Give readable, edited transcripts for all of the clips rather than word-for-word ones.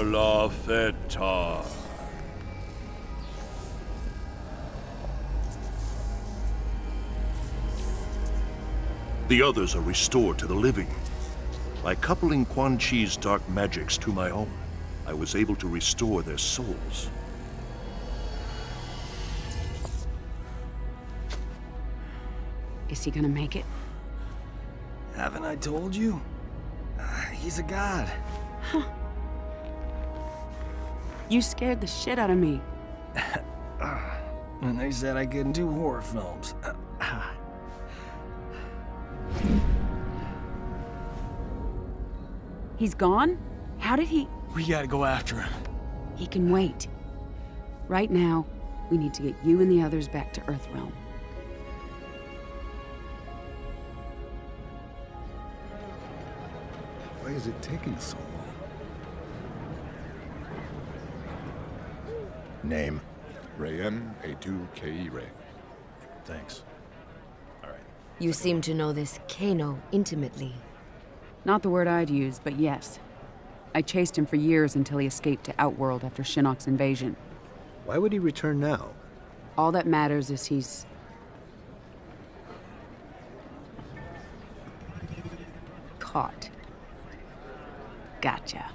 la feta. The others are restored to the living. By coupling Quan Chi's dark magics to my own, I was able to restore their souls. Is he gonna make it? Haven't I told you? He's a god. Huh. You scared the shit out of me. And they said I couldn't do horror films. He's gone? How did he... We gotta go after him. He can wait. Right now, we need to get you and the others back to Earthrealm. Why is it taking so long? Name? Rayen A2KE Ray. Thanks. All right. You seem to know this Kano intimately. Not the word I'd use, but yes. I chased him for years until he escaped to Outworld after Shinnok's invasion. Why would he return now? All that matters is he's... caught. Gotcha.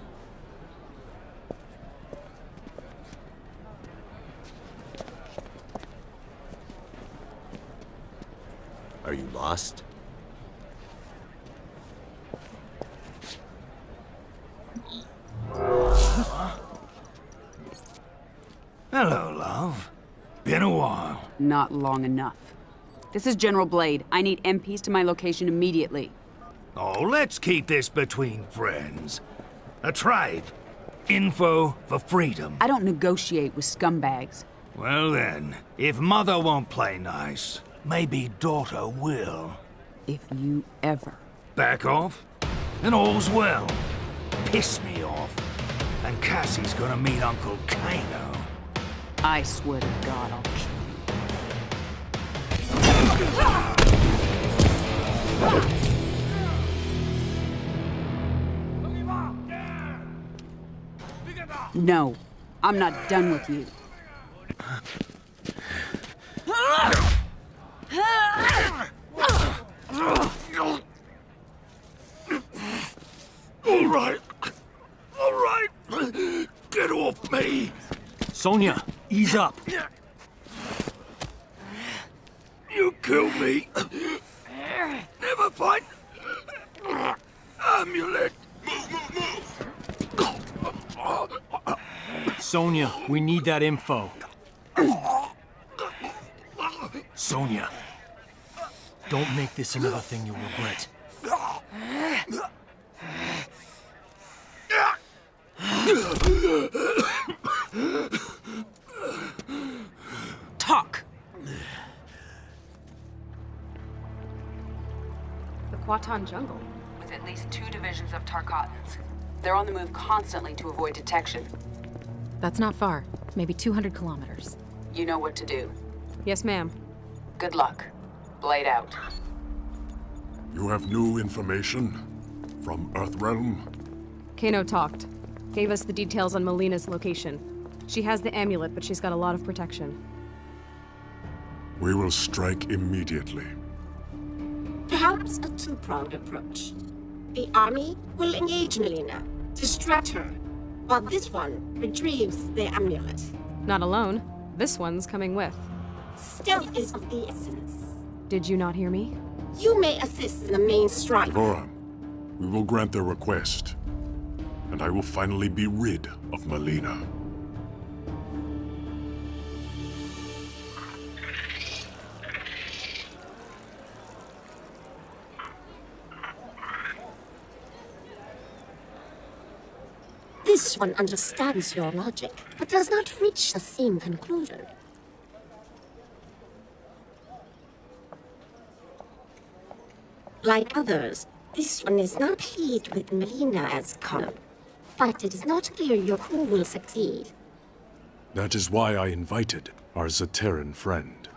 Are you lost? Hello, love. Been a while. Not long enough. This is General Blade. I need MPs to my location immediately. Oh, let's keep this between friends. A tribe. Info for freedom. I don't negotiate with scumbags. Well then, if mother won't play nice, maybe daughter will. If you ever... Back off, and all's well. Piss me off, and Cassie's gonna meet Uncle Kano. I swear to God, I'll kill you. No, I'm not done with you. All right, get off me. Sonya, ease up. You kill me. Never find amulet. Move. Sonya, we need that info. Sonya, don't make this another thing you'll regret. Talk! The Kwatan jungle. With at least 2 divisions of Tarkatans. They're on the move constantly to avoid detection. That's not far. Maybe 200 kilometers. You know what to do. Yes, ma'am. Good luck. Blade out. You have new information from Earthrealm? Kano talked. Gave us the details on Melina's location. She has the amulet, but she's got a lot of protection. We will strike immediately. Perhaps a two-pronged approach. The army will engage Melina, distract her, while this one retrieves the amulet. Not alone. This one's coming with. Stealth is of the essence. Did you not hear me? You may assist in the main strike. Devora, we will grant their request, and I will finally be rid of Melina. This one understands your logic, but does not reach the same conclusion. Like others, this one is not pleased with Melina as Connor, but it is not clear your crew will succeed. That is why I invited our Zaterran friend.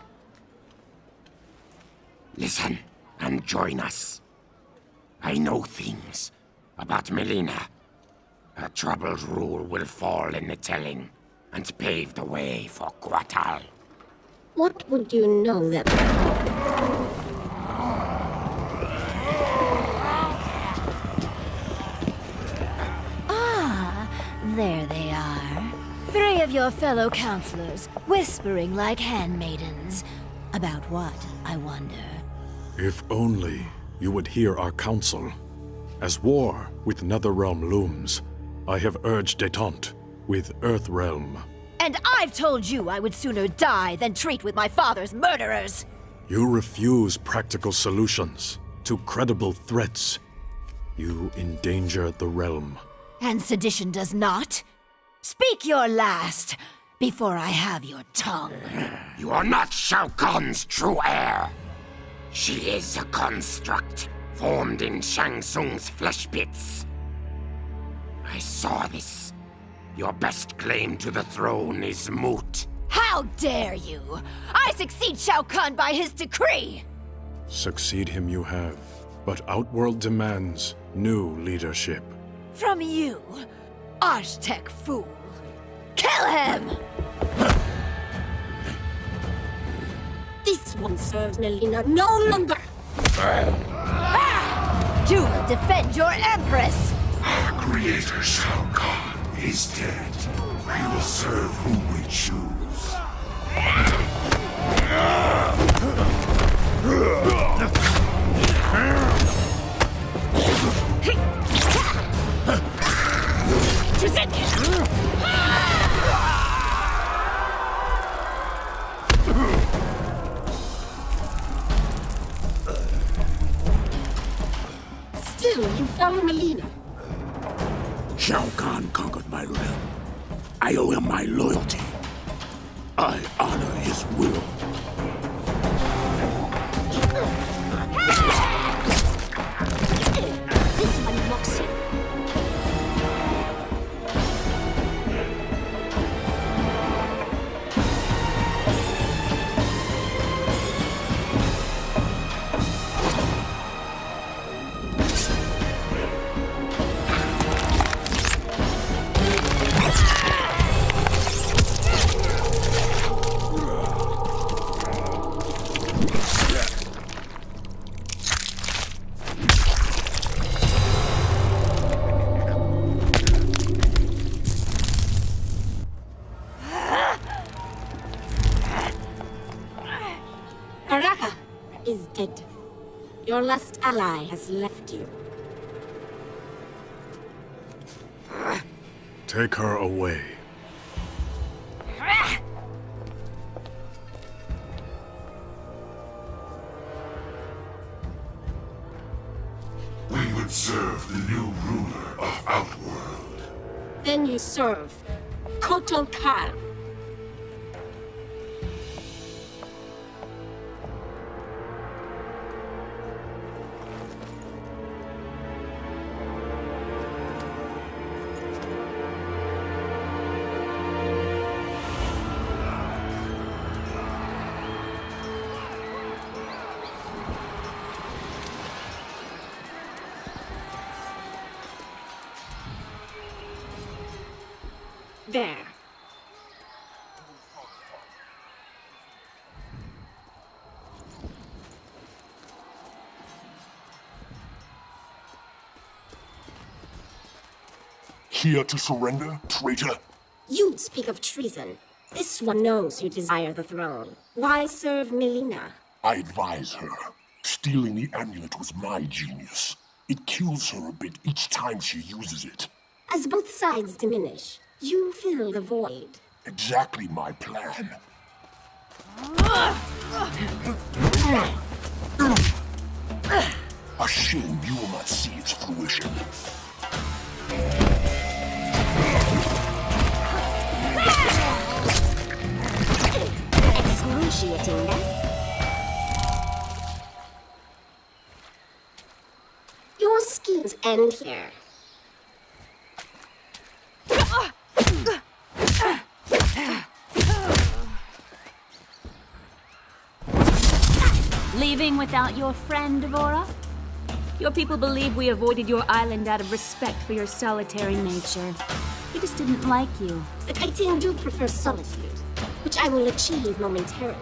Listen and join us. I know things about Melina. Her troubled rule will fall in the telling, and pave the way for Guatal. What would you know that? There they are. 3 of your fellow counselors, whispering like handmaidens. About what, I wonder? If only you would hear our counsel. As war with Netherrealm looms, I have urged detente with Earthrealm. And I've told you I would sooner die than treat with my father's murderers! You refuse practical solutions to credible threats. You endanger the realm. And sedition does not? Speak your last, before I have your tongue. You are not Shao Kahn's true heir. She is a construct, formed in Shang Tsung's flesh pits. I saw this. Your best claim to the throne is moot. How dare you! I succeed Shao Kahn by his decree! Succeed him you have, but Outworld demands new leadership. From you, Archtech fool. Kill him! This one serves Melina no longer! You will defend your Empress! Our creator Shao Kahn is dead. We will serve whom we choose. Still, you follow Melina. Shao Kahn conquered my realm. I owe him my loyalty. I honor his will. This one mocks you. Is dead. Your last ally has left you. Take her away. We would serve the new ruler of Outworld. Then you serve Kotal Kahn. There. Here to surrender, traitor? You speak of treason. This one knows you desire the throne. Why serve Melina? I advise her. Stealing the amulet was my genius. It kills her a bit each time she uses it. As both sides diminish, you fill the void. Exactly my plan. A shame you will not see its fruition. Excruciating death. Your schemes end here. Leaving without your friend, Devora? Your people believe we avoided your island out of respect for your solitary nature. We just didn't like you. The Kaitian do prefer solitude, which I will achieve momentarily.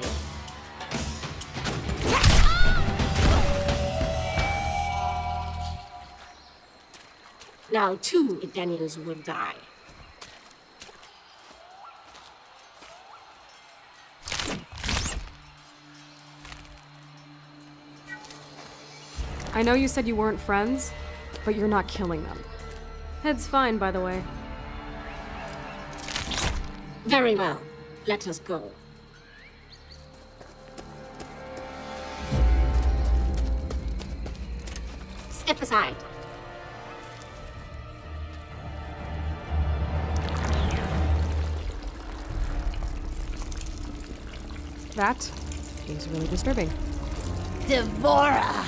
Now 2 Edenians will die. I know you said you weren't friends, but you're not killing them. Head's fine, by the way. Very well. Let us go. Step aside. That is really disturbing. Devora!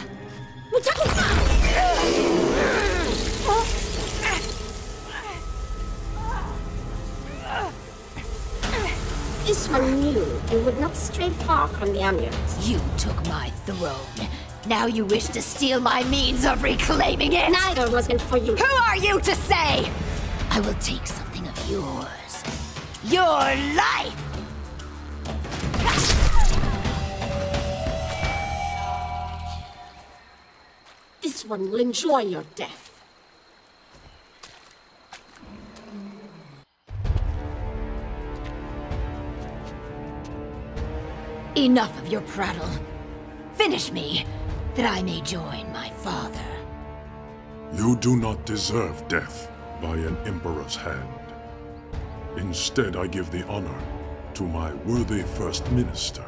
This one knew and would not stray far from the amulet. You took my throne. Now you wish to steal my means of reclaiming it? Neither was meant for you. Who are you to say? I will take something of yours. Your life! This one will enjoy your death. Enough of your prattle. Finish me, that I may join my father. You do not deserve death by an emperor's hand. Instead, I give the honor to my worthy first minister.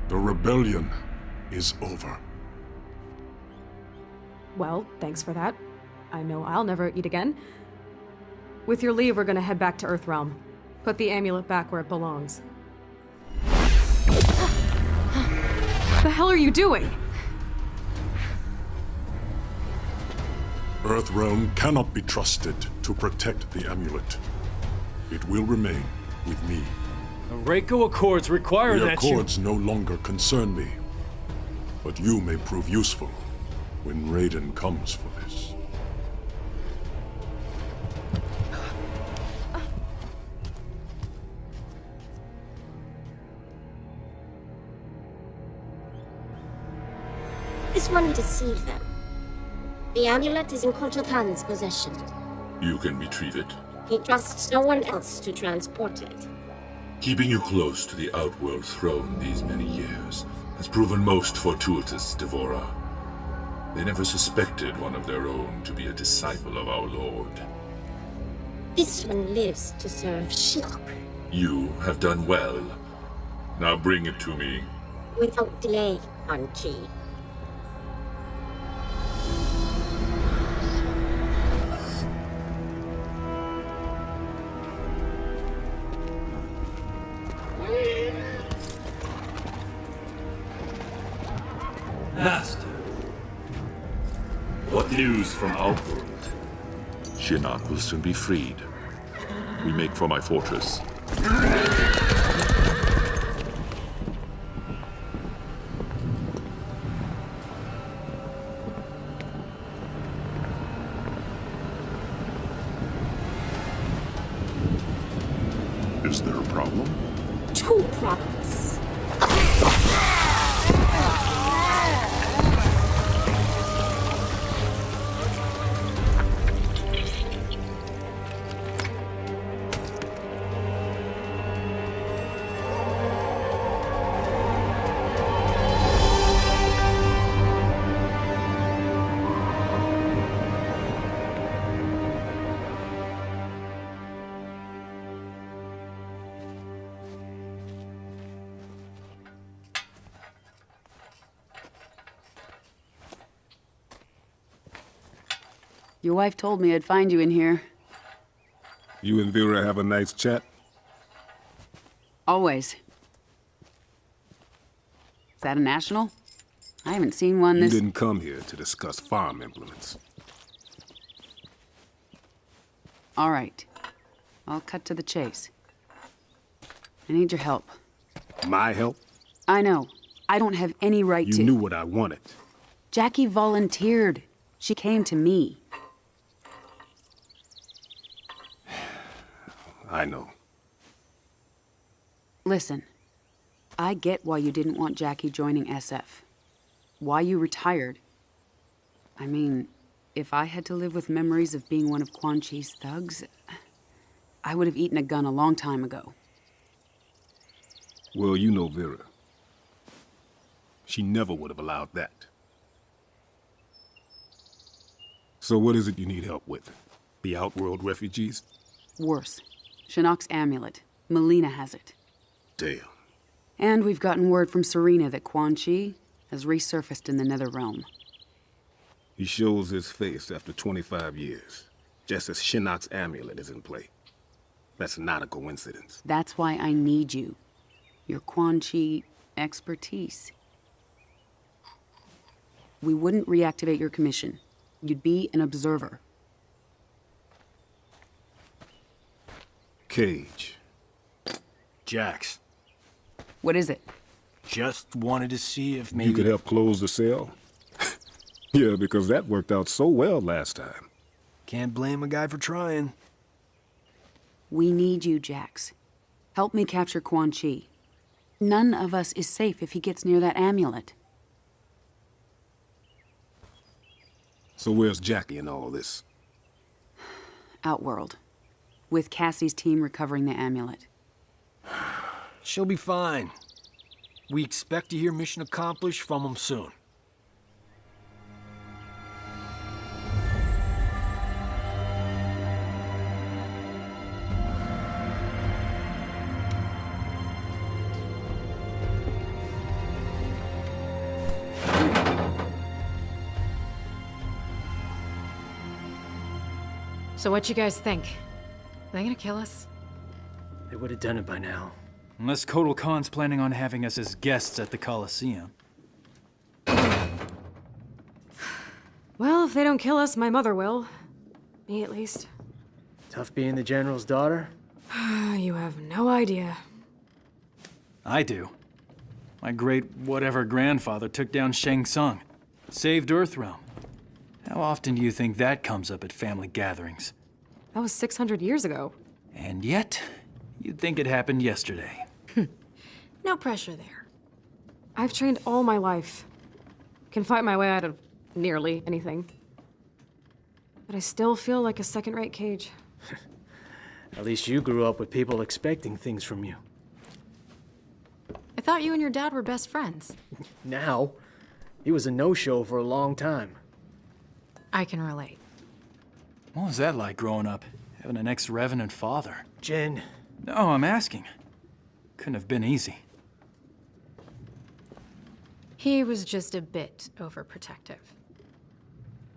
The rebellion is over. Well, thanks for that. I know I'll never eat again. With your leave, we're gonna head back to Earthrealm. Put the amulet back where it belongs. The hell are you doing? Earthrealm cannot be trusted to protect the amulet. It will remain with me. The Reiko Accords require The that you... Accords no longer concern me, but you may prove useful when Raiden comes for this. This one deceived them. The amulet is in Kotal Khan's possession. You can retrieve it. He trusts no one else to transport it. Keeping you close to the Outworld throne these many years has proven most fortuitous, Devora. They never suspected one of their own to be a disciple of our Lord. This one lives to serve Shinnok. You have done well. Now bring it to me. Without delay, Quan Chi. Master, what news from Outworld? Shinnok will soon be freed. We make for my fortress. Is there a problem? 2 problems. Your wife told me I'd find you in here. You and Vera have a nice chat? Always. Is that a national? I haven't seen one this... You didn't come here to discuss farm implements. All right. I'll cut to the chase. I need your help. My help? I know. I don't have any right to... You knew what I wanted. Jackie volunteered. She came to me. I know. Listen, I get why you didn't want Jackie joining SF. Why you retired. I mean, if I had to live with memories of being one of Quan Chi's thugs, I would have eaten a gun a long time ago. Well, you know Vera. She never would have allowed that. So what is it you need help with? The Outworld refugees? Worse. Shinnok's amulet. Melina has it. Damn. And we've gotten word from Serena that Quan Chi has resurfaced in the Netherrealm. He shows his face after 25 years, just as Shinnok's amulet is in play. That's not a coincidence. That's why I need you. Your Quan Chi expertise. We wouldn't reactivate your commission. You'd be an observer. Cage. Jax. What is it? Just wanted to see if maybe... You could help close the cell? Yeah, because that worked out so well last time. Can't blame a guy for trying. We need you, Jax. Help me capture Quan Chi. None of us is safe if he gets near that amulet. So where's Jackie in all this? Outworld. With Cassie's team recovering the amulet. She'll be fine. We expect to hear mission accomplished from them soon. So what you guys think? They gonna kill us? They would have done it by now. Unless Kotal Khan's planning on having us as guests at the Coliseum. Well, if they don't kill us, my mother will. Me, at least. Tough being the General's daughter? You have no idea. I do. My great whatever grandfather took down Shang Tsung. Saved Earthrealm. How often do you think that comes up at family gatherings? That was 600 years ago. And yet, you'd think it happened yesterday. No pressure there. I've trained all my life. Can fight my way out of nearly anything. But I still feel like a second-rate Cage. At least you grew up with people expecting things from you. I thought you and your dad were best friends. Now, he was a no-show for a long time. I can relate. What was that like growing up, having an ex-revenant father? Jen. No, I'm asking. Couldn't have been easy. He was just a bit overprotective.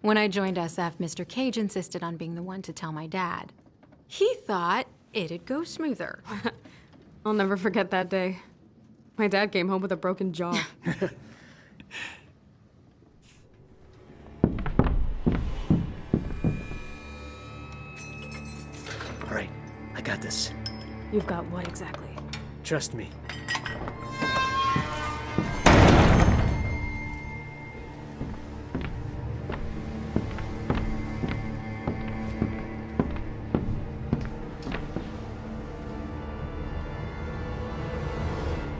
When I joined SF, Mr. Cage insisted on being the one to tell my dad. He thought it'd go smoother. I'll never forget that day. My dad came home with a broken jaw. All right, I got this. You've got what exactly? Trust me.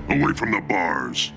Away from the bars.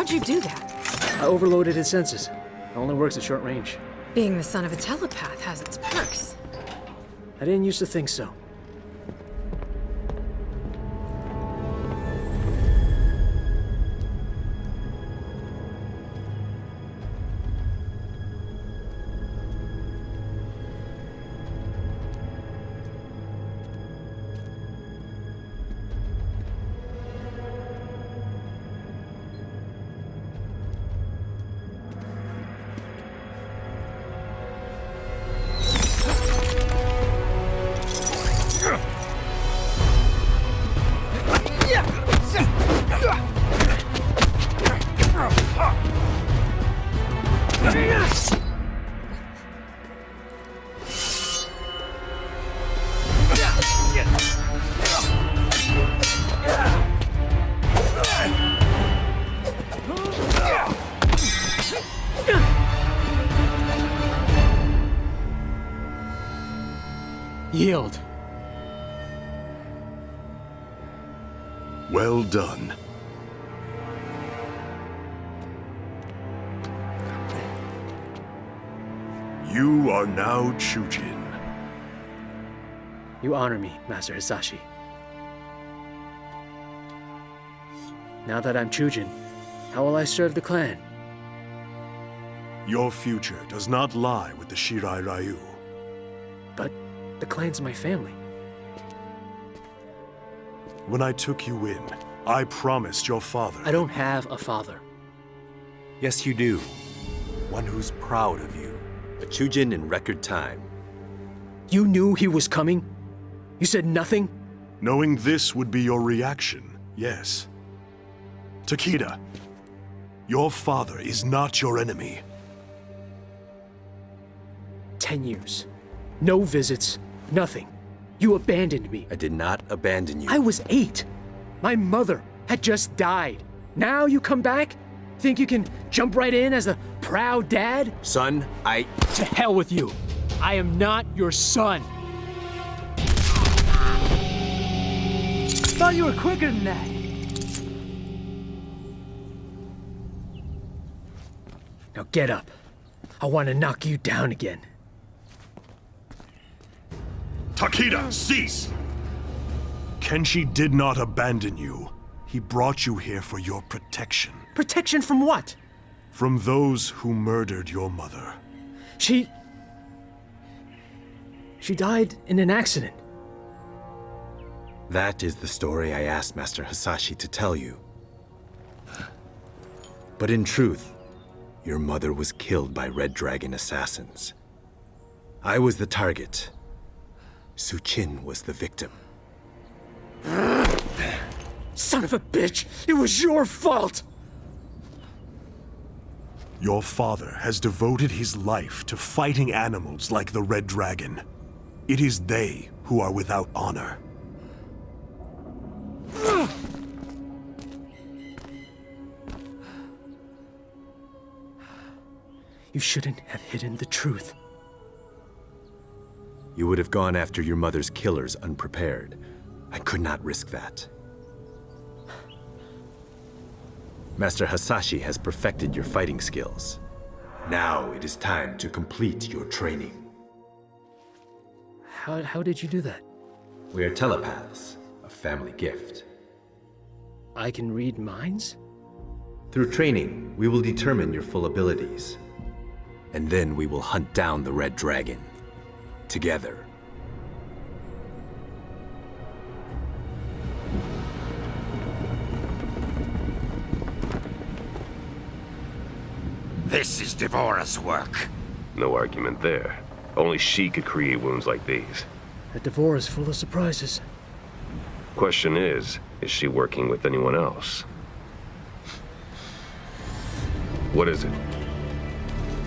How'd you do that? I overloaded his senses. It only works at short range. Being the son of a telepath has its perks. I didn't used to think so. Yield. Well done. You are now Chujin. You honor me, Master Hisashi. Now that I'm Chujin, how will I serve the clan? Your future does not lie with the Shirai Ryu. But the clan's my family. When I took you in, I promised your father... I don't have a father. Yes, you do. One who's proud of you. A Chujin in record time. You knew he was coming? You said nothing? Knowing this would be your reaction, yes. Takeda, your father is not your enemy. 10 years. No visits. Nothing. You abandoned me. I did not abandon you. I was 8. My mother had just died. Now you come back? Think you can jump right in as a proud dad? Son, To hell with you. I am not your son. Thought you were quicker than that. Now get up. I want to knock you down again. Takeda, cease! Kenshi did not abandon you. He brought you here for your protection. Protection from what? From those who murdered your mother. She died in an accident. That is the story I asked Master Hisashi to tell you. But in truth, your mother was killed by Red Dragon assassins. I was the target. Suchin was the victim. Son of a bitch! It was your fault! Your father has devoted his life to fighting animals like the Red Dragon. It is they who are without honor. You shouldn't have hidden the truth. You would have gone after your mother's killers unprepared. I could not risk that. Master Hisashi has perfected your fighting skills. Now it is time to complete your training. How did you do that? We are telepaths, a family gift. I can read minds? Through training, we will determine your full abilities. And then we will hunt down the Red Dragon. Together. This is Devora's work. No argument there. Only she could create wounds like these. That Devora is full of surprises. Question is she working with anyone else? What is it?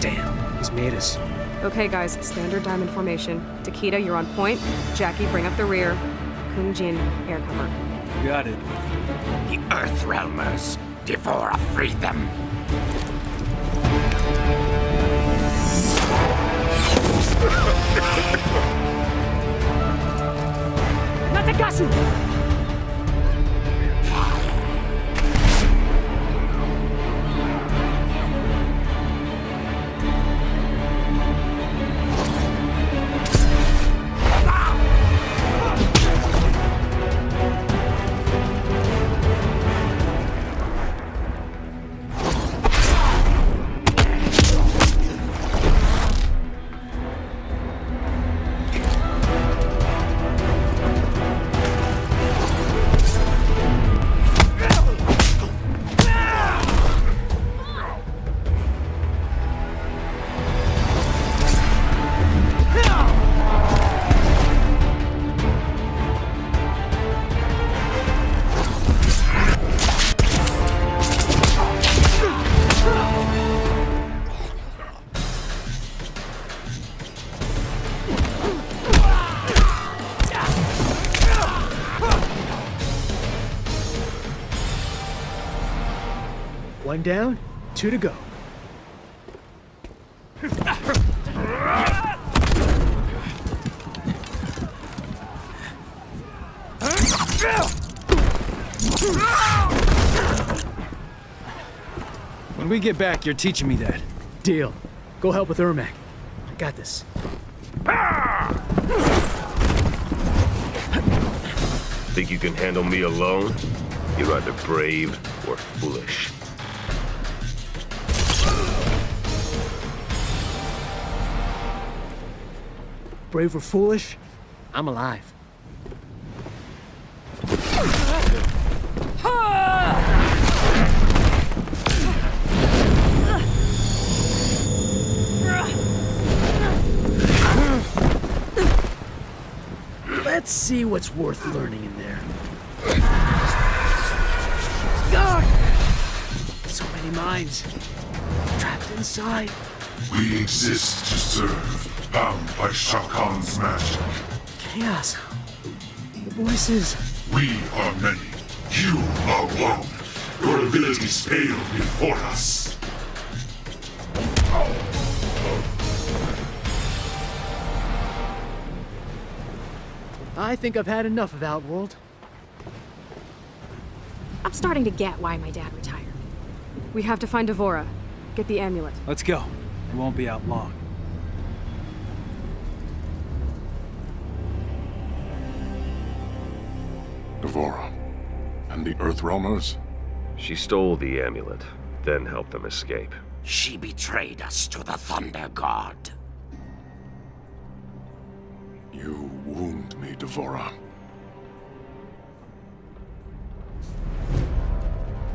Damn, he's made us. Okay, guys, standard diamond formation. Takeda, you're on point. Jackie, bring up the rear. Kungjin, air cover. Got it. The Earthrealmers. Devora freed them. Natagasu! One down, 2 to go. When we get back, you're teaching me that. Deal. Go help with Ermac. I got this. Think you can handle me alone? You're either brave or foolish. Brave or foolish? I'm alive. Let's see what's worth learning in there. So many minds trapped inside. We exist to serve, bound by Shao Kahn's magic. Chaos. The voices. We are many. You are one. Your abilities pale before us. I think I've had enough of Outworld. I'm starting to get why my dad retired. We have to find Devora. Get the amulet. Let's go. We won't be out long. Devora. And the Earthrealmers? She stole the amulet, then helped them escape. She betrayed us to the Thunder God. You wound me, Devora.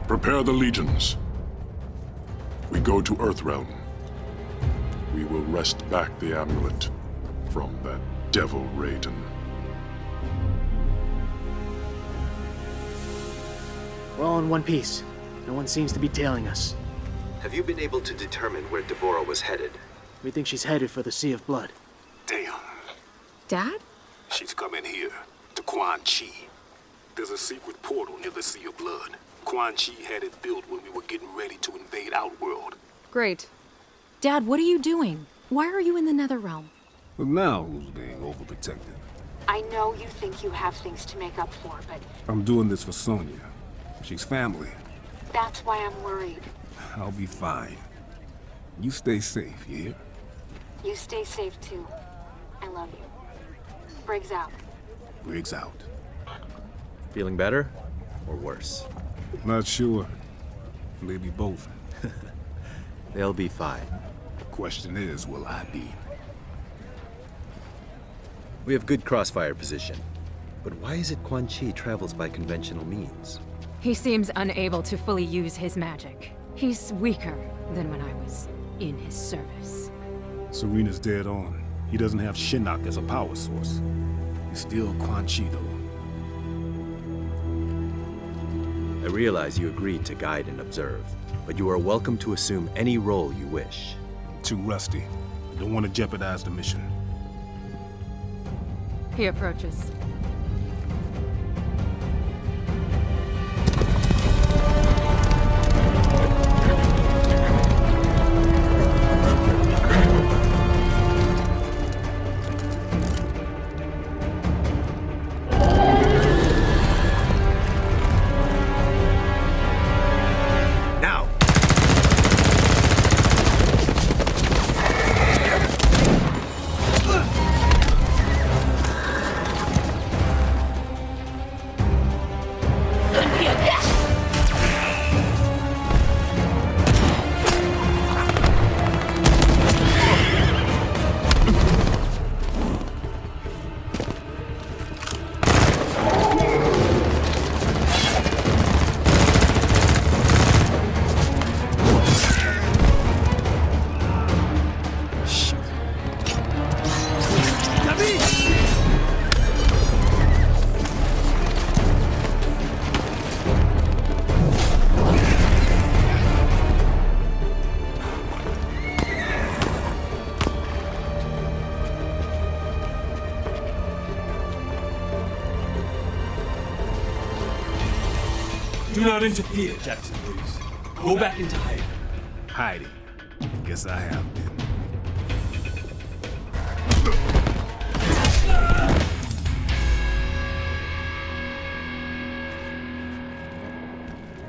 Prepare the legions. We go to Earthrealm. We will wrest back the amulet from that devil Raiden. We're all in one piece. No one seems to be tailing us. Have you been able to determine where Devora was headed? We think she's headed for the Sea of Blood. Damn. Dad? She's coming here, to Quan Chi. There's a secret portal near the Sea of Blood. Quan Chi had it built when we were getting ready to invade Outworld. Great. Dad, what are you doing? Why are you in the Netherrealm? But now who's being overprotective? I know you think you have things to make up for, but I'm doing this for Sonya. She's family. that's why I'm worried. I'll be fine. You stay safe, you hear? You stay safe too. I love you. Briggs out. Briggs out. Feeling better? Or worse? Not sure. Maybe both. They'll be fine. The question is, will I be? We have good crossfire position. But why is it Quan Chi travels by conventional means? He seems unable to fully use his magic. He's weaker than when I was in his service. Serena's dead on. He doesn't have Shinnok as a power source. He's still Quan Chi, though. I realize you agreed to guide and observe, but you are welcome to assume any role you wish. I'm too rusty. I don't want to jeopardize the mission. He approaches. Do not interfere, Jackson, please. Go back into hiding. Hiding. Guess I have been.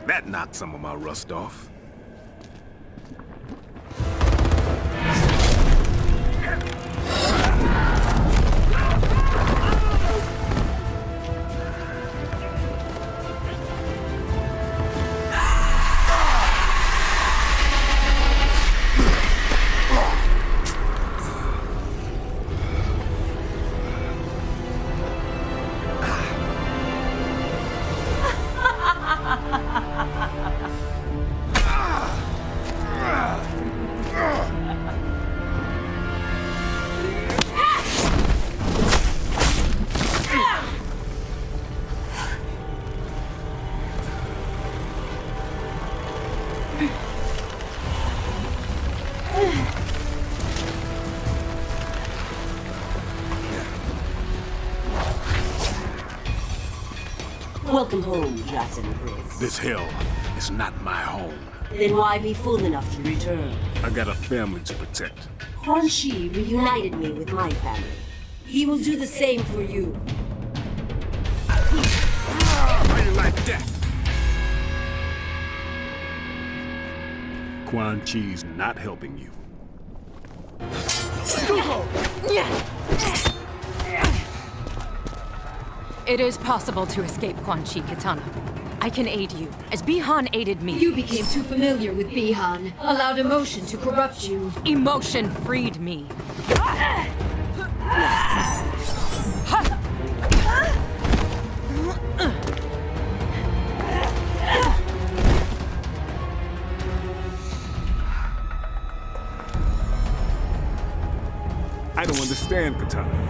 That knocked some of my rust off. Welcome home, Jackson Briggs. This hell is not my home. Then why be fool enough to return? I got a family to protect. Quan Chi reunited me with my family. He will do the same for you. How you like that? Quan Chi's not helping you. It is possible to escape Quan Chi, Katana. I can aid you, as Bi-Han aided me. You became too familiar with Bi-Han, allowed emotion to corrupt you. Emotion freed me. I don't understand, Katana.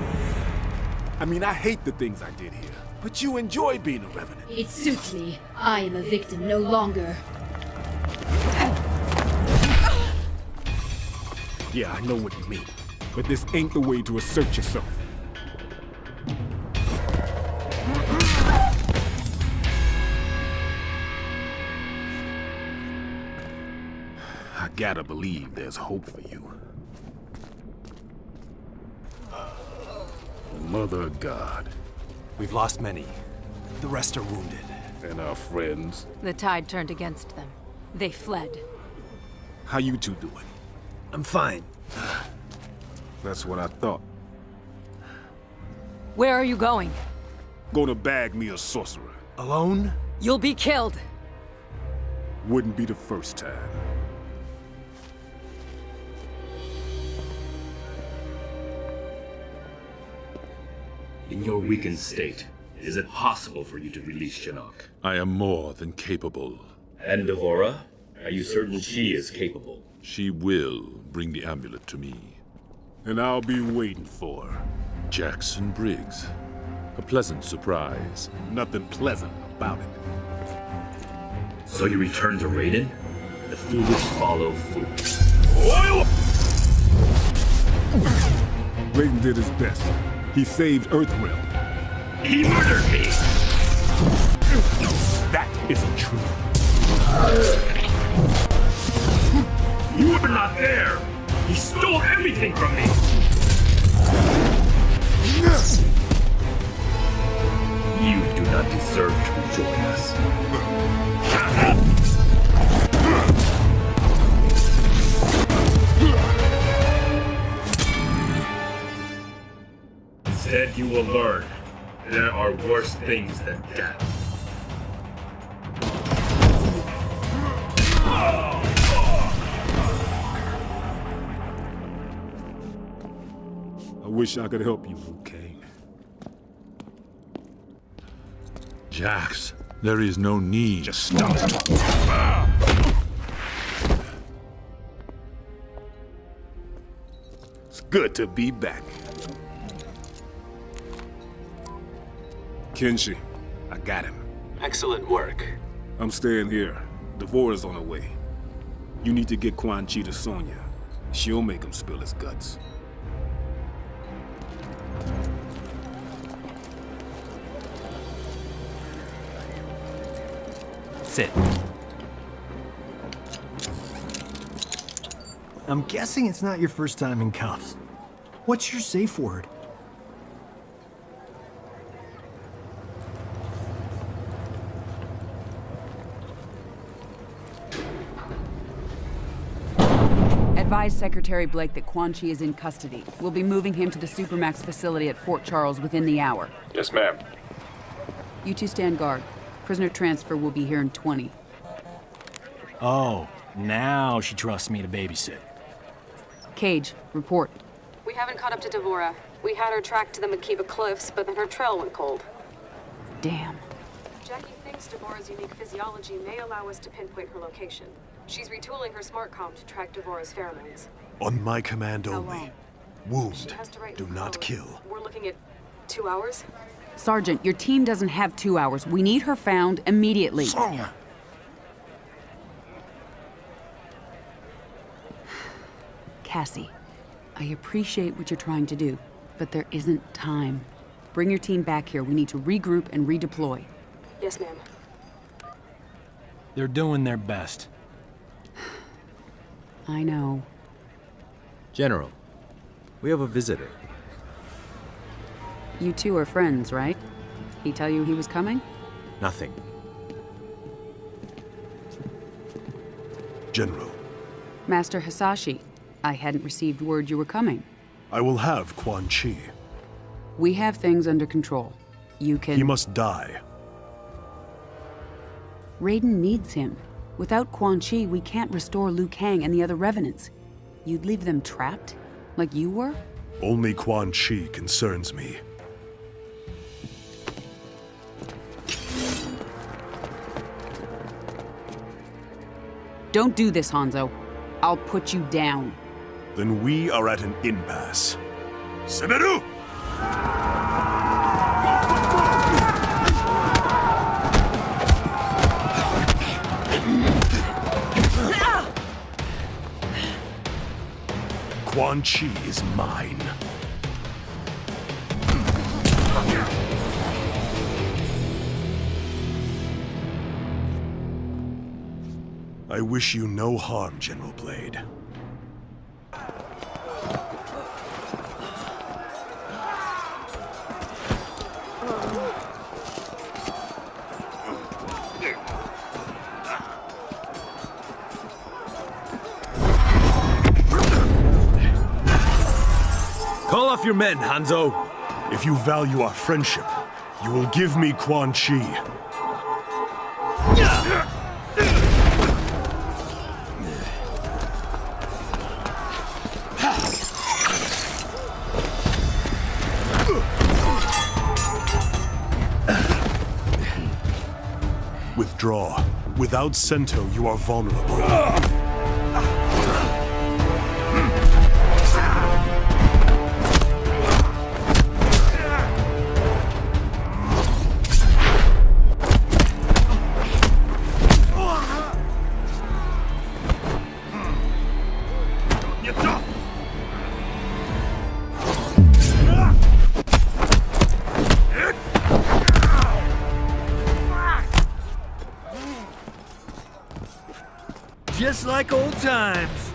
I mean, I hate the things I did here, but you enjoy being a revenant. It suits me. I am a victim no longer. Yeah, I know what you mean, but this ain't the way to assert yourself. I gotta believe there's hope for you. Mother of God. We've lost many. The rest are wounded. And our friends. The tide turned against them. They fled. How you two doing? I'm fine. That's what I thought. Where are you going? Gonna bag me a sorcerer. Alone? You'll be killed. Wouldn't be the first time. In your weakened state, is it possible for you to release Shinnok? I am more than capable. And Devora? Are you certain she is capable? She will bring the amulet to me. And I'll be waiting for her. Jackson Briggs. A pleasant surprise. Nothing pleasant about it. So you return to Raiden? The foolish follow fools. Raiden did his best. He saved Earthrealm. He murdered me! That isn't true. You were not there! He stole everything from me! You do not deserve to join us. Instead, you will learn there are worse things than death. I wish I could help you, Liu Kang. Jax, there is no need. Just stop it. It's good to be back. Kenshi, I got him. Excellent work. I'm staying here. Devora's on her way. You need to get Quan Chi to Sonya. She'll make him spill his guts. Sit. I'm guessing it's not your first time in cuffs. What's your safe word? Advise Secretary Blake that Quan Chi is in custody. We'll be moving him to the Supermax facility at Fort Charles within the hour. Yes, ma'am. You two stand guard. Prisoner transfer will be here in 20. Oh, now she trusts me to babysit. Cage, report. We haven't caught up to Devora. We had her tracked to the Makiba Cliffs, but then her trail went cold. Damn. Jackie thinks Devora's unique physiology may allow us to pinpoint her location. She's retooling her smart comm to track Devora's pheromones. On my command How only. long? Wound. She has to write Do in not code. kill. We're looking at 2 hours? Sergeant, your team doesn't have 2 hours. We need her found immediately. Sonya! Cassie, I appreciate what you're trying to do, but there isn't time. Bring your team back here. We need to regroup and redeploy. Yes, ma'am. They're doing their best. I know. General, we have a visitor. You two are friends, right? He tell you he was coming? Nothing. General, Master Hasashi, I hadn't received word you were coming. I will have Quan Chi. We have things under control. You can... He must die. Raiden needs him. Without Quan Chi, we can't restore Liu Kang and the other revenants. You'd leave them trapped? Like you were? Only Quan Chi concerns me. Don't do this, Hanzo. I'll put you down. Then we are at an impasse. Semeru! Quan Chi is mine. I wish you no harm, General Blade. Call off your men, Hanzo! If you value our friendship, you will give me Quan Chi. Withdraw. Without Sento, you are vulnerable. Just like old times.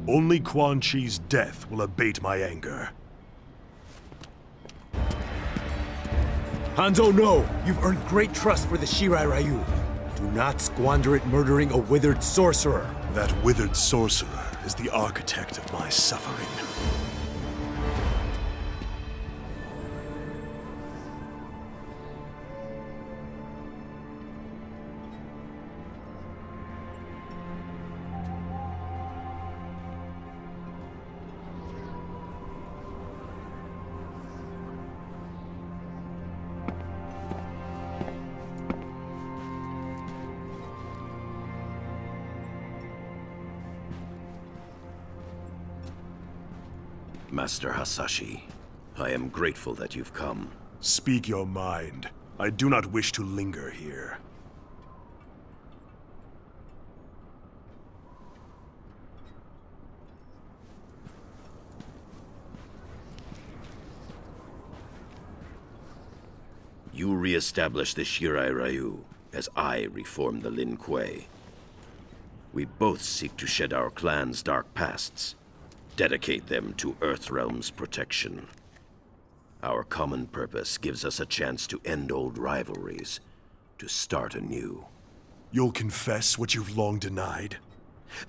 Only Quan Chi's death will abate my anger. Hanzo, no! You've earned great trust for the Shirai Ryu. Do not squander it murdering a withered sorcerer. That withered sorcerer is the architect of my suffering. Master Hasashi, I am grateful that you've come. Speak your mind. I do not wish to linger here. You re-establish the Shirai Ryu, as I reform the Lin Kuei. We both seek to shed our clan's dark pasts, dedicate them to Earthrealm's protection. Our common purpose gives us a chance to end old rivalries, to start anew. You'll confess what you've long denied?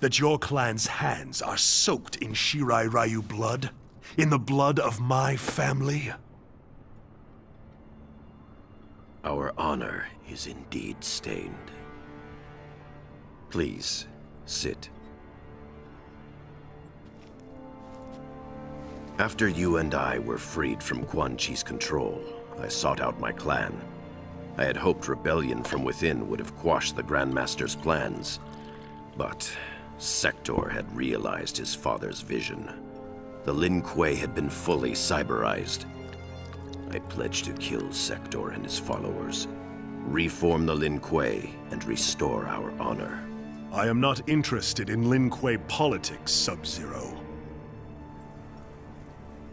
That your clan's hands are soaked in Shirai Ryu blood? In the blood of my family? Our honor is indeed stained. Please, sit. After you and I were freed from Quan Chi's control, I sought out my clan. I had hoped rebellion from within would have quashed the Grandmaster's plans. But Sector had realized his father's vision. The Lin Kuei had been fully cyberized. I pledged to kill Sector and his followers, reform the Lin Kuei, and restore our honor. I am not interested in Lin Kuei politics, Sub-Zero.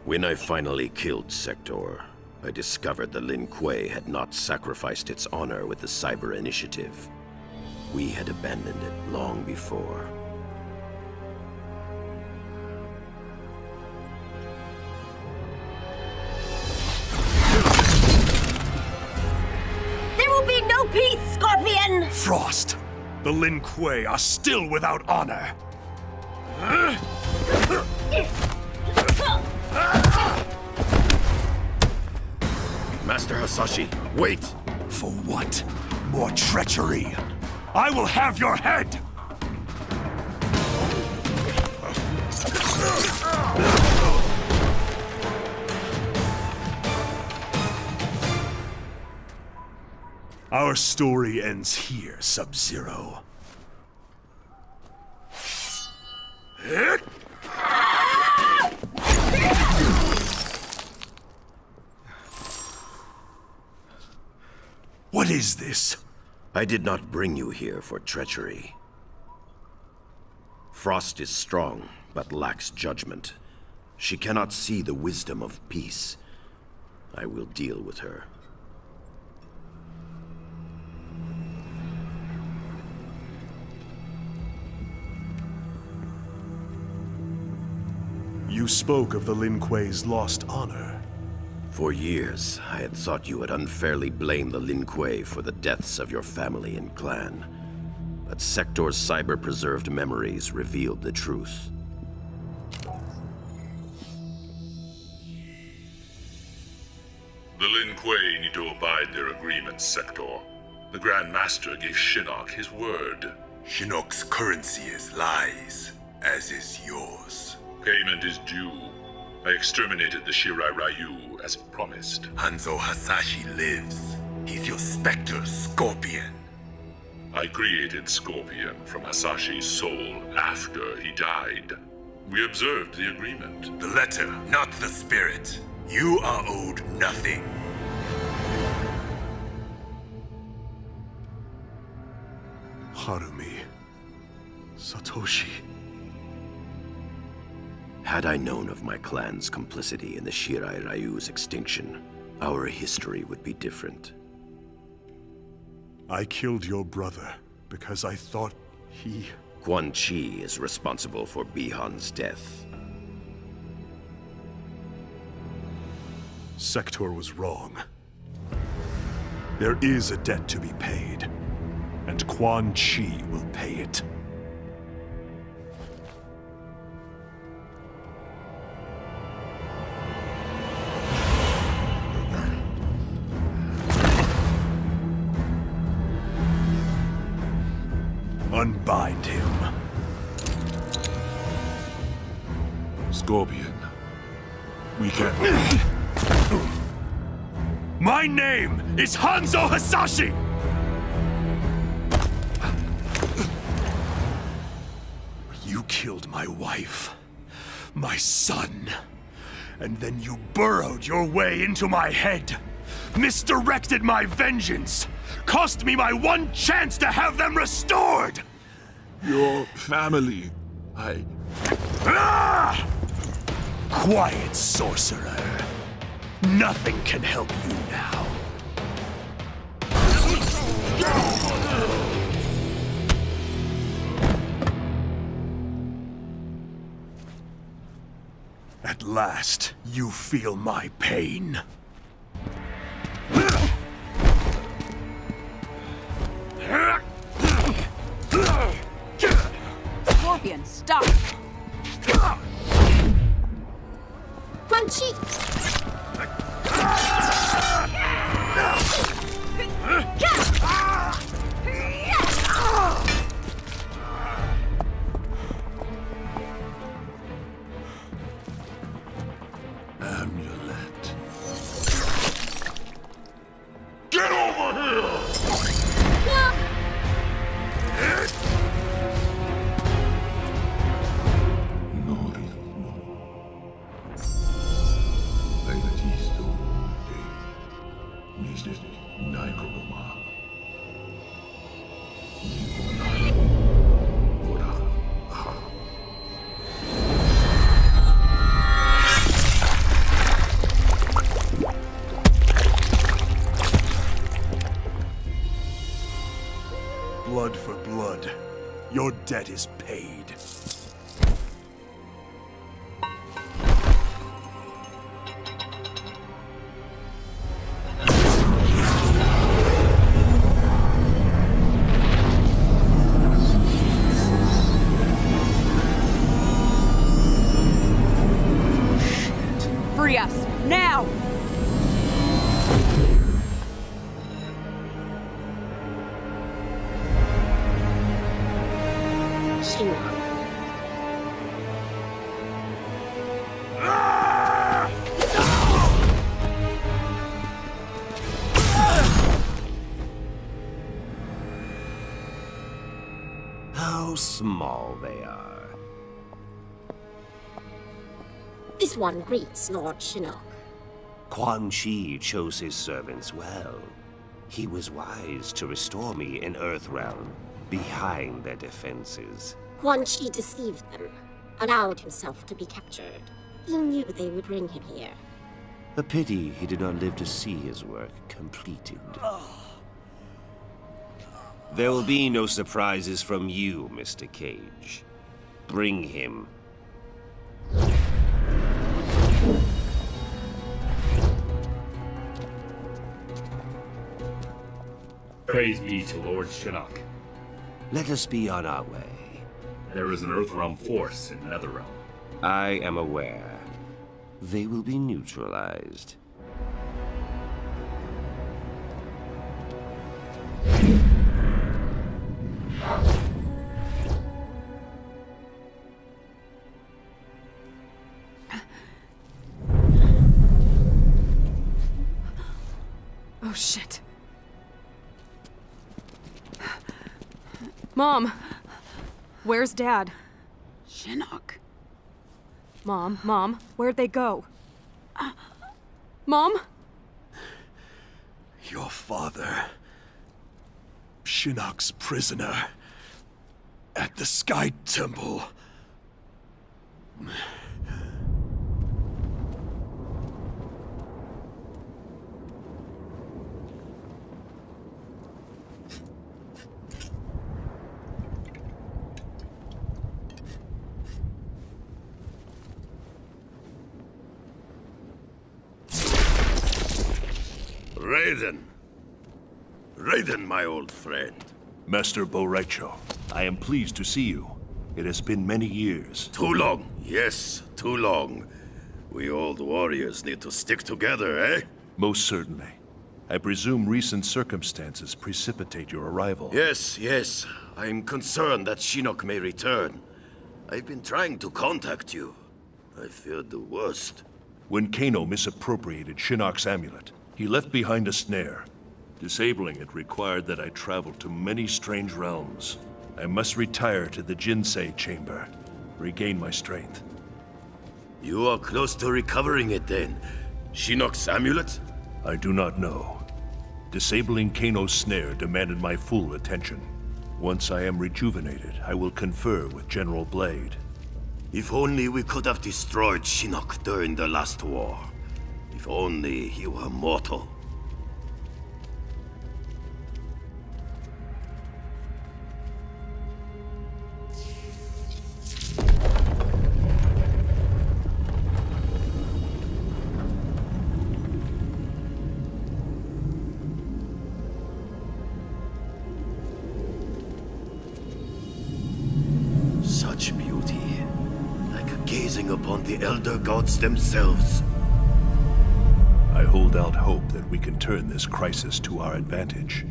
When I finally killed Sector, I discovered the Lin Kuei had not sacrificed its honor with the Cyber Initiative. We had abandoned it long before. There will be no peace, Scorpion! Frost! The Lin Kuei are still without honor! Master Hasashi, wait! For what? More treachery? I will have your head! Our story ends here, Sub-Zero. What is this? I did not bring you here for treachery. Frost is strong, but lacks judgment. She cannot see the wisdom of peace. I will deal with her. You spoke of the Lin Kuei's lost honor. For years, I had thought you had unfairly blamed the Lin Kuei for the deaths of your family and clan. But Sector's cyber-preserved memories revealed the truth. The Lin Kuei need to abide their agreements, Sector. The Grand Master gave Shinnok his word. Shinnok's currency is lies, as is yours. Payment is due. I exterminated the Shirai Ryu as promised. Hanzo Hasashi lives. He's your specter, Scorpion. I created Scorpion from Hasashi's soul after he died. We observed the agreement. The letter, not the spirit. You are owed nothing. Harumi. Satoshi. Had I known of my clan's complicity in the Shirai Ryu's extinction, our history would be different. I killed your brother because I thought he... Quan Chi is responsible for Bihan's death. Sector was wrong. There is a debt to be paid, and Quan Chi will pay it. Unbind him. Scorpion, we can... My name is Hanzo Hasashi! You killed my wife, my son, and then you burrowed your way into my head, misdirected my vengeance, cost me my one chance to have them restored! Your family, Ah! Quiet, sorcerer. Nothing can help you now. At last, you feel my pain. Scorpion, stop! Quan Chi! Amulet. Get over here! Blood for blood. Your debt is paid. Free us, now! Shinnok. How small they are. This one greets Lord Shinnok. Quan Chi chose his servants well. He was wise to restore me in Earthrealm, behind their defenses. Quan Chi deceived them, allowed himself to be captured. He knew they would bring him here. A pity he did not live to see his work completed. There will be no surprises from you, Mr. Cage. Bring him. Praise be to Lord Shinnok. Let us be on our way. There is an Earthrealm force in Netherrealm. I am aware. They will be neutralized. Oh, shit. Mom! Where's Dad? Shinnok. Mom, where'd they go? Mom? Your father. Shinnok's prisoner. At the Sky Temple. Raiden, my old friend. Master Boraicho, I am pleased to see you. It has been many years. Too long. Yes, too long. We old warriors need to stick together, eh? Most certainly. I presume recent circumstances precipitate your arrival. Yes. I'm concerned that Shinnok may return. I've been trying to contact you. I feared the worst. When Kano misappropriated Shinnok's amulet, he left behind a snare. Disabling it required that I travel to many strange realms. I must retire to the Jinsei chamber, regain my strength. You are close to recovering it then. Shinnok's amulet? I do not know. Disabling Kano's snare demanded my full attention. Once I am rejuvenated, I will confer with General Blade. If only we could have destroyed Shinnok during the last war. If only he were mortal. gazing upon the Elder Gods themselves. I hold out hope that we can turn this crisis to our advantage.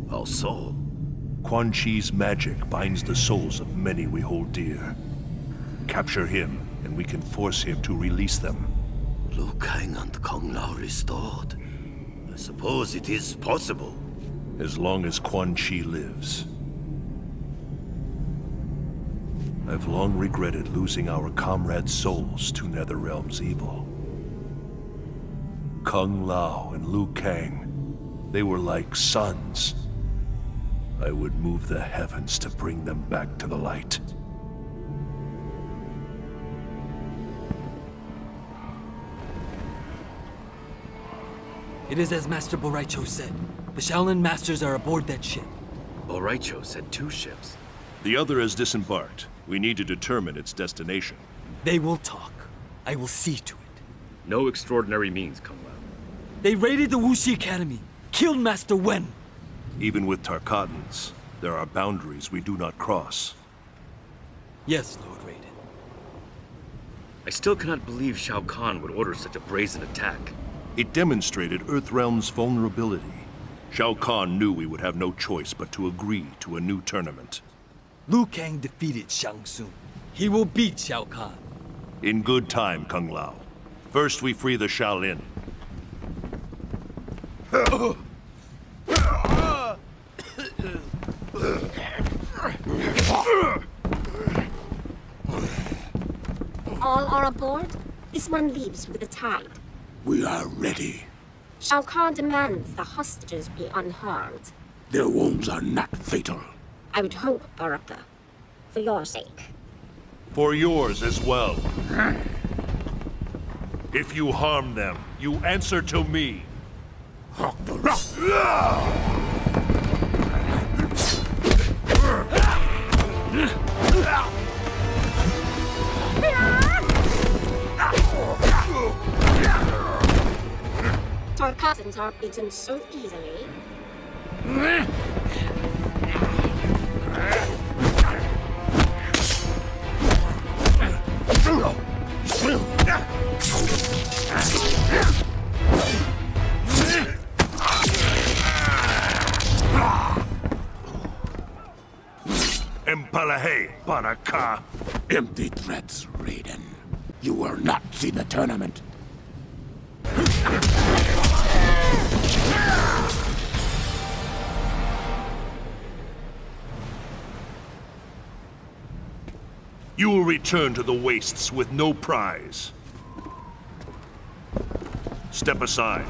How so? Quan Chi's magic binds the souls of many we hold dear. Capture him, and we can force him to release them. Liu Kang and Kung Lao restored. I suppose it is possible. As long as Quan Chi lives. I've long regretted losing our comrades' souls to Netherrealm's evil. Kung Lao and Liu Kang, they were like sons. I would move the heavens to bring them back to the light. It is as Master Boraicho said. The Shaolin Masters are aboard that ship. Boraicho said 2 ships. The other has disembarked. We need to determine its destination. They will talk. I will see to it. No extraordinary means, Kung Lao. They raided the Wuxi Academy, killed Master Wen. Even with Tarkatans, there are boundaries we do not cross. Yes, Lord Raiden. I still cannot believe Shao Kahn would order such a brazen attack. It demonstrated Earthrealm's vulnerability. Shao Kahn knew we would have no choice but to agree to a new tournament. Liu Kang defeated Shang Tsung. He will beat Shao Kahn. In good time, Kung Lao. First we free the Shaolin. All are aboard? This one leaves with the tide. We are ready. Shao Kahn demands the hostages be unharmed. Their wounds are not fatal. I would hope, Baraka. For your sake. For yours as well. If you harm them, you answer to me. Tarkatans are beaten so easily. Empalahe, Baraka. Empty threats, Raiden. You will not see the tournament. You will return to the wastes with no prize. Step aside.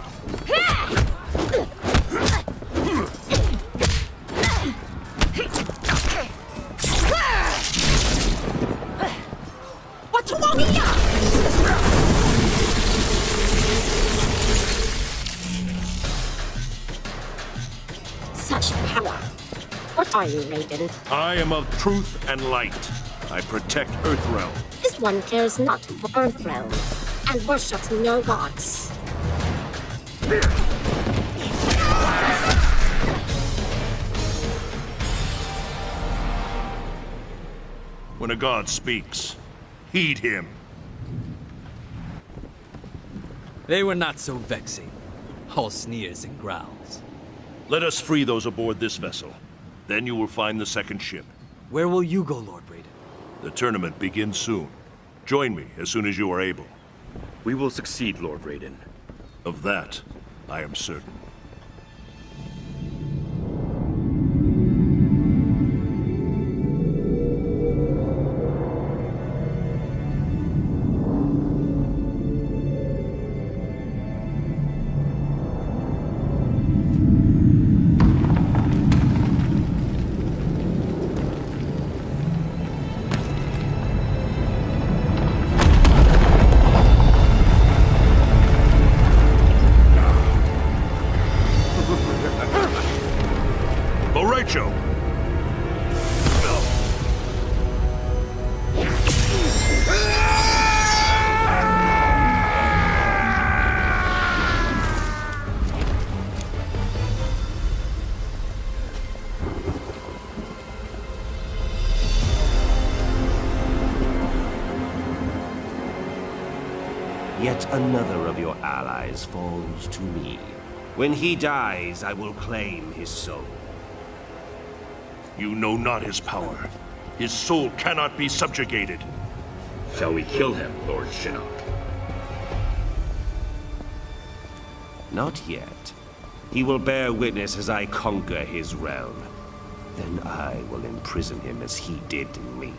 What's wrong here? Such power. What are you, Raiden? I am of truth and light. I protect Earthrealm. This one cares not for Earthrealm, and worships no gods. When a god speaks, heed him. They were not so vexing. All sneers and growls. Let us free those aboard this vessel. Then you will find the second ship. Where will you go, Lord Raiden? The tournament begins soon. Join me as soon as you are able. We will succeed, Lord Raiden. Of that, I am certain. Yet another of your allies falls to me. When he dies, I will claim his soul. You know not his power. His soul cannot be subjugated. Shall we kill him, Lord Shinnok? Not yet. He will bear witness as I conquer his realm. Then I will imprison him as he did me.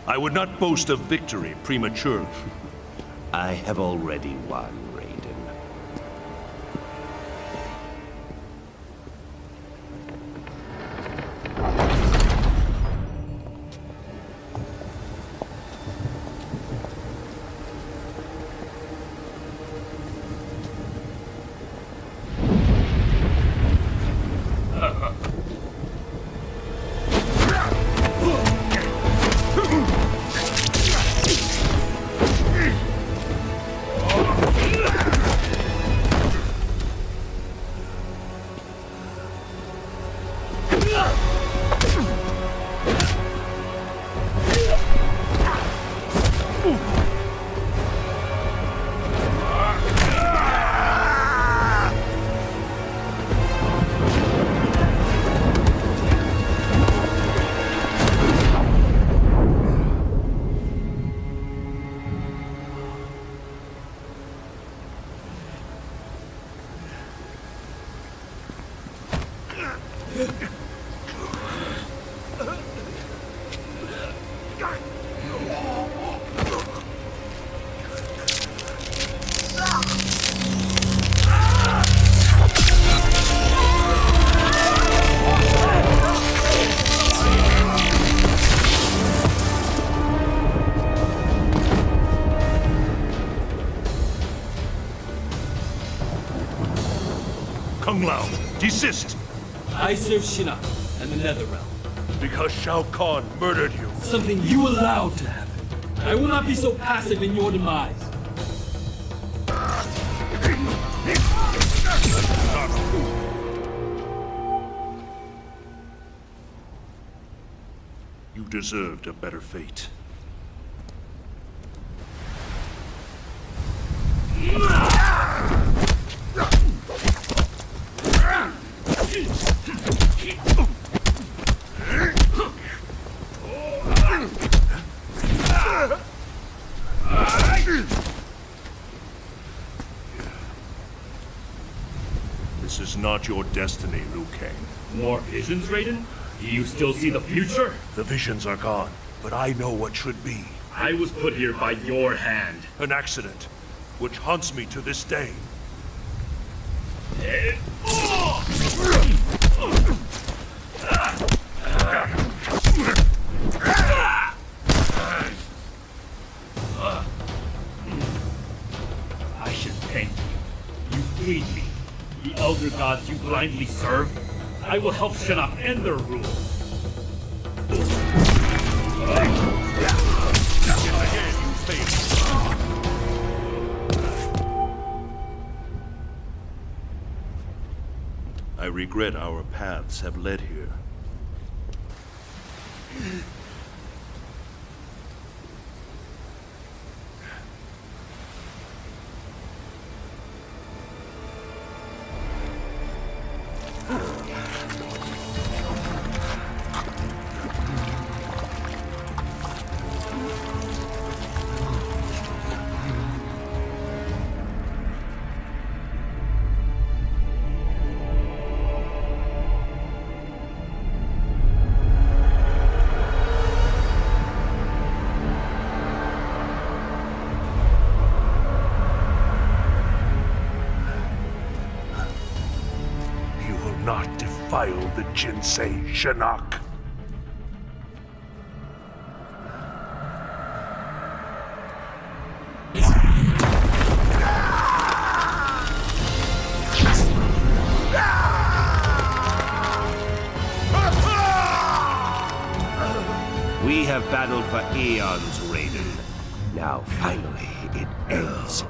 I would not boast of victory prematurely. I have already won, Raiden. Kung Lao, desist! I serve Shinnok and the Netherrealm. Because Shao Kahn murdered you. Something you allowed to happen. I will not be so passive in your demise. You deserved a better fate. This is not your destiny, Liu Kang. More visions, Raiden? Do you still see the future? The visions are gone, but I know what should be. I was put here by your hand. An accident, which haunts me to this day. I should thank you. You freed me. The Elder Gods you blindly serve. I will help Shinnok end their rule. I regret our paths have led here. Not defile the Jinsei, Shinnok. We have battled for eons, Raiden. Now, finally, it ends.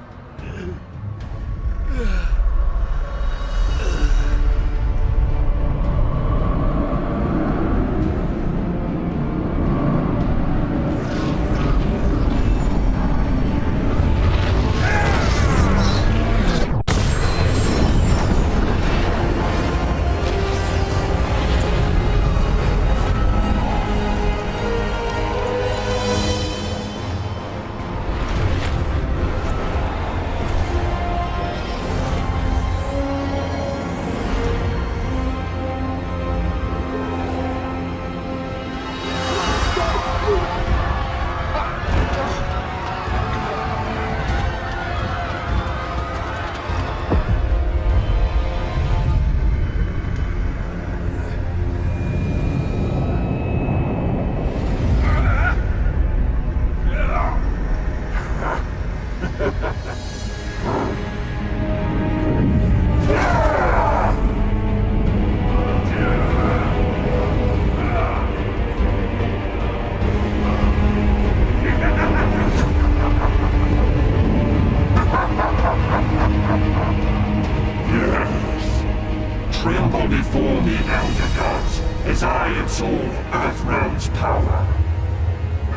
as I absorb Earthrealm's power.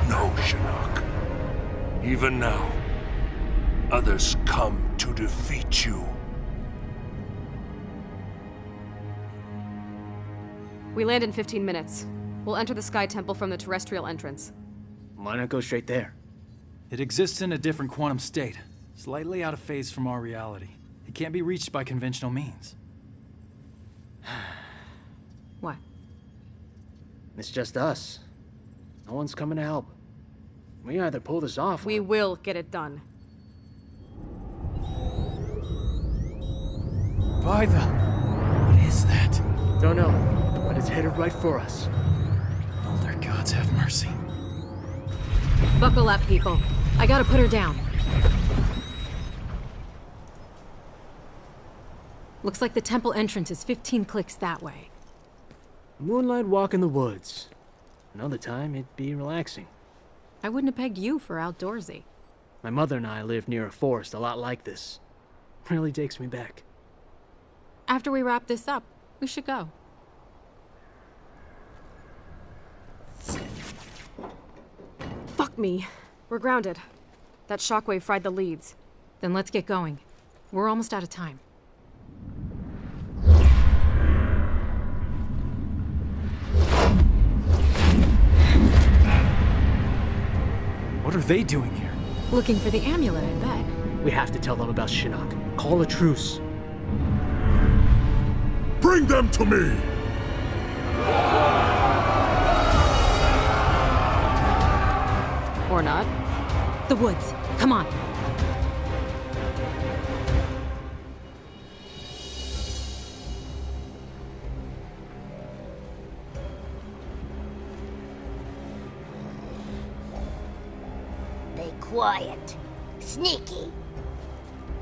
No, Shinnok. Even now, others come to defeat you. We land in 15 minutes. We'll enter the Sky Temple from the terrestrial entrance. Why not go straight there? It exists in a different quantum state, slightly out of phase from our reality. It can't be reached by conventional means. What? It's just us. No one's coming to help. We either pull this off We will get it done. By the... What is that? Don't know, but it's headed right for us. Elder gods have mercy. Buckle up, people. I gotta put her down. Looks like the temple entrance is 15 clicks that way. Moonlight walk in the woods. Another time, it'd be relaxing. I wouldn't have pegged you for outdoorsy. My mother and I lived near a forest a lot like this. Really takes me back. After we wrap this up, we should go. Fuck me. We're grounded. That shockwave fried the leads. Then let's get going. We're almost out of time. What are they doing here? Looking for the amulet, I bet. We have to tell them about Shinnok. Call a truce. Bring them to me! Or not. The woods. Come on. They quiet. Sneaky.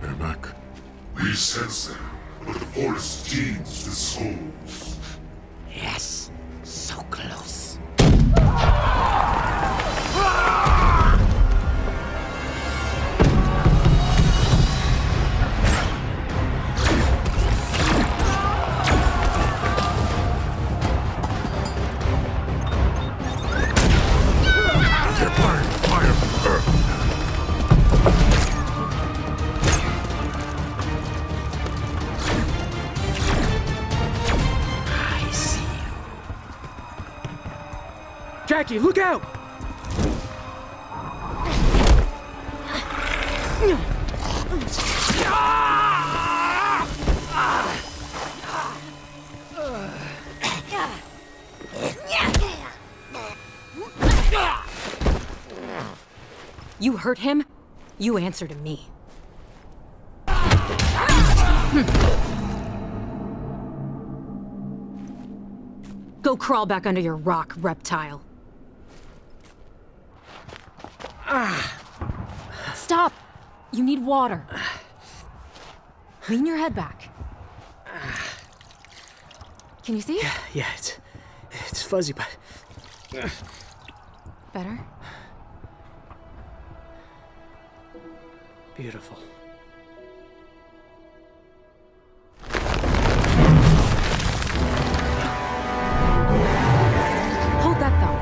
Ermac, we sense them, but the forest teems with souls. Yes, so close. Jackie, look out! You hurt him? You answer to me. Go crawl back under your rock, reptile. Stop! You need water. Lean your head back. Can you see? Yeah, it's fuzzy, but... Better? Beautiful. Hold that thought.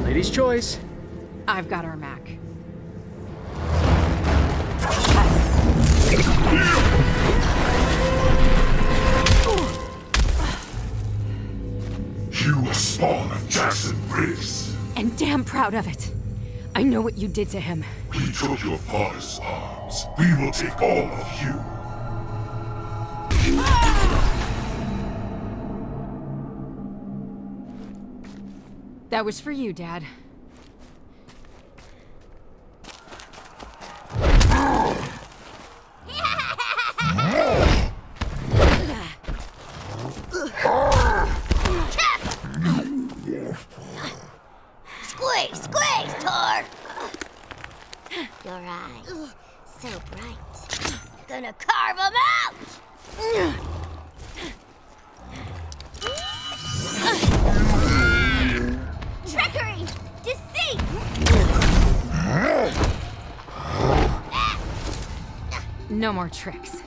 Lady's choice. I've got our Mac. You a spawn of Jackson Briggs. And damn proud of it. I know what you did to him. We took your father's arms. We will take all of you. That was for you, Dad. Squeeze, squeeze, Tor! Your eyes. No more tricks.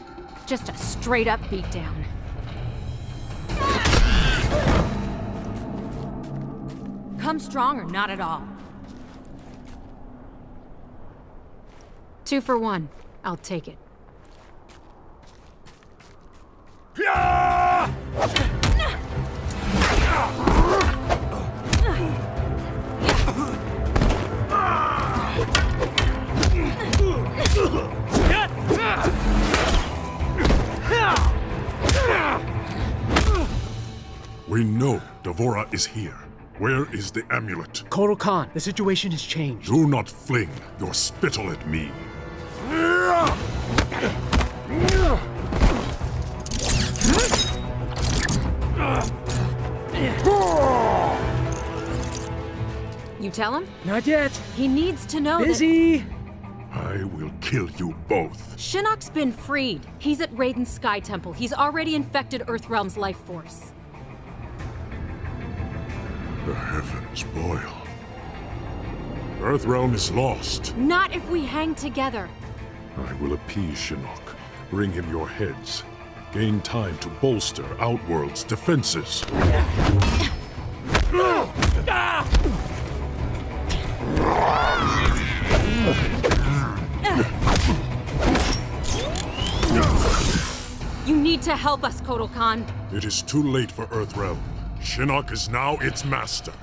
Just a straight-up beatdown. Come strong or not at all. 2 for 1. I'll take it. We know Devora is here. Where is the amulet? Kotal Khan, the situation has changed. Do not fling your spittle at me. You tell him? Not yet. He needs to know Busy! I will kill you both. Shinnok's been freed. He's at Raiden's Sky Temple. He's already infected Earthrealm's life force. The heavens boil. Earthrealm is lost. Not if we hang together. I will appease Shinnok. Bring him your heads. Gain time to bolster Outworld's defenses. You need to help us, Kotal Khan. It is too late for Earthrealm. Shinnok is now its master.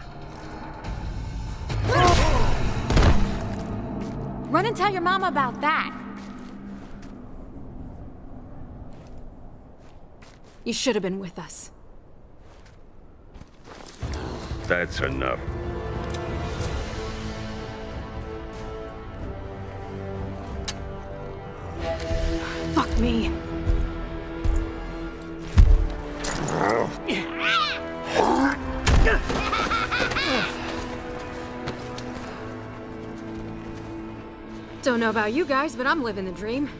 Run and tell your mama about that. You should have been with us. That's enough. Fuck me. Don't know about you guys, but I'm living the dream.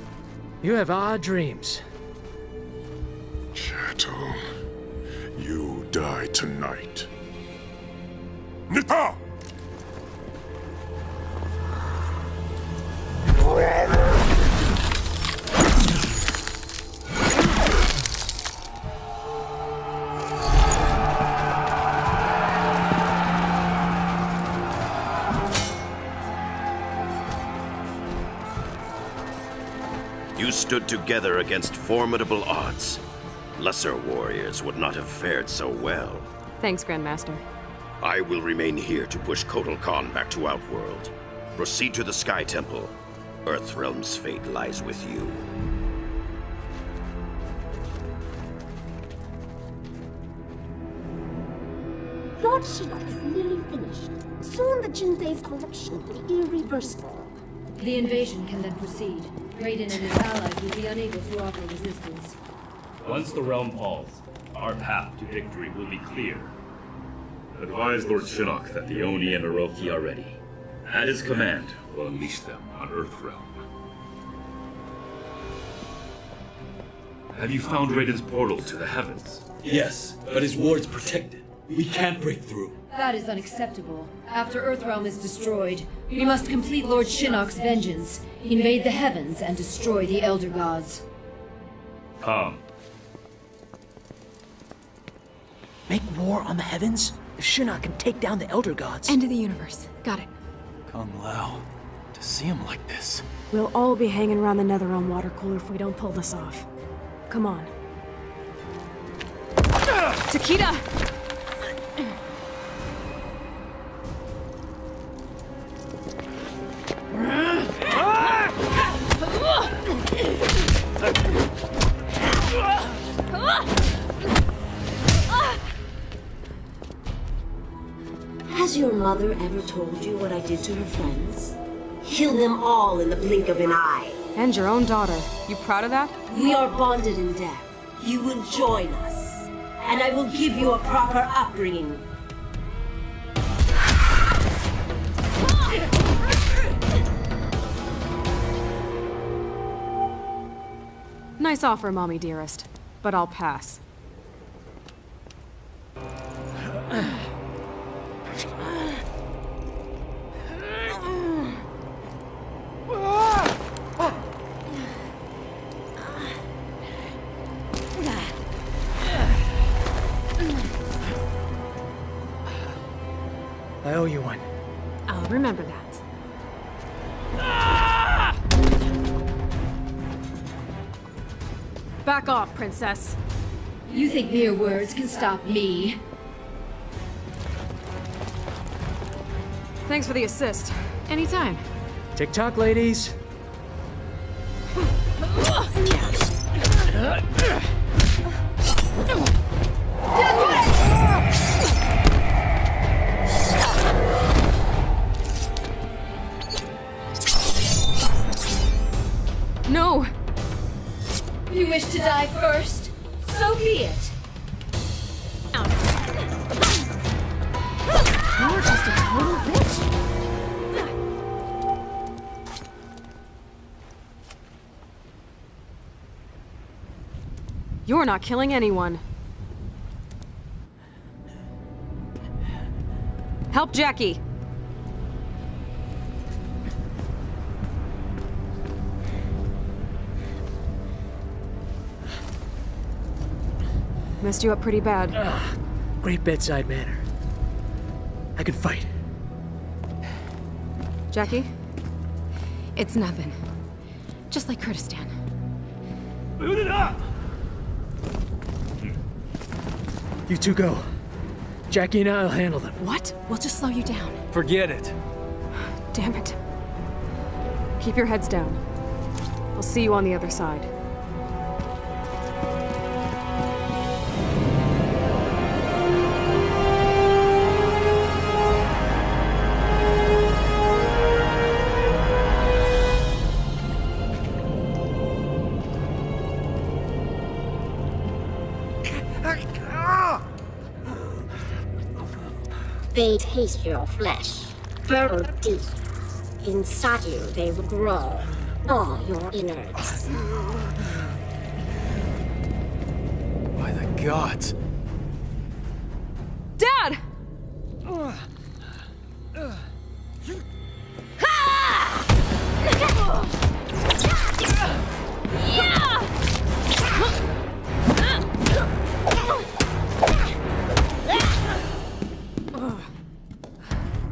You have odd dreams. Chattel, you die tonight. Nita! You stood together against formidable odds. Lesser warriors would not have fared so well. Thanks, Grandmaster. I will remain here to push Kotal Khan back to Outworld. Proceed to the Sky Temple. Earthrealm's fate lies with you. Lord Shinnok is nearly finished. Soon the Jinsei's corruption will be irreversible. The invasion can then proceed. Raiden and his allies will be unable to offer resistance. Once the realm falls, our path to victory will be clear. Advise Lord Shinnok that the Oni and Orochi are ready. At his command, we'll unleash them on Earthrealm. Have you found Raiden's portal to the heavens? Yes, but his ward's protected. We can't break through. That is unacceptable. After Earthrealm is destroyed, we must complete Lord Shinnok's vengeance, invade the heavens, and destroy the Elder Gods. Come. Make war on the heavens? If Shinnok can take down the Elder Gods... End of the universe. Got it. Kung Lao. To see him like this... We'll all be hanging around the Netherrealm water cooler if we don't pull this off. Come on. Takeda! Has your mother ever told you what I did to her friends? Kill them all in the blink of an eye. And your own daughter. You proud of that? We are bonded in death. You will join us, and I will give you a proper upbringing. Nice offer, Mommy dearest, but I'll pass. I owe you one. I'll remember that. Back off, princess. You think mere words can stop me? Thanks for the assist. Anytime. Tick-tock, ladies. No! You wish to die first? So be it. You're just a total bitch. You're not killing anyone. Help Jackie. Messed you up pretty bad. Great bedside manner. I can fight. Jackie? It's nothing. Just like Kurdistan. Boot it up! You two go. Jackie and I'll handle them. What? We'll just slow you down. Forget it. Damn it. Keep your heads down. I'll see you on the other side. They taste your flesh, burrow deep. Inside you, they will grow, all your innards. By the gods. Dad!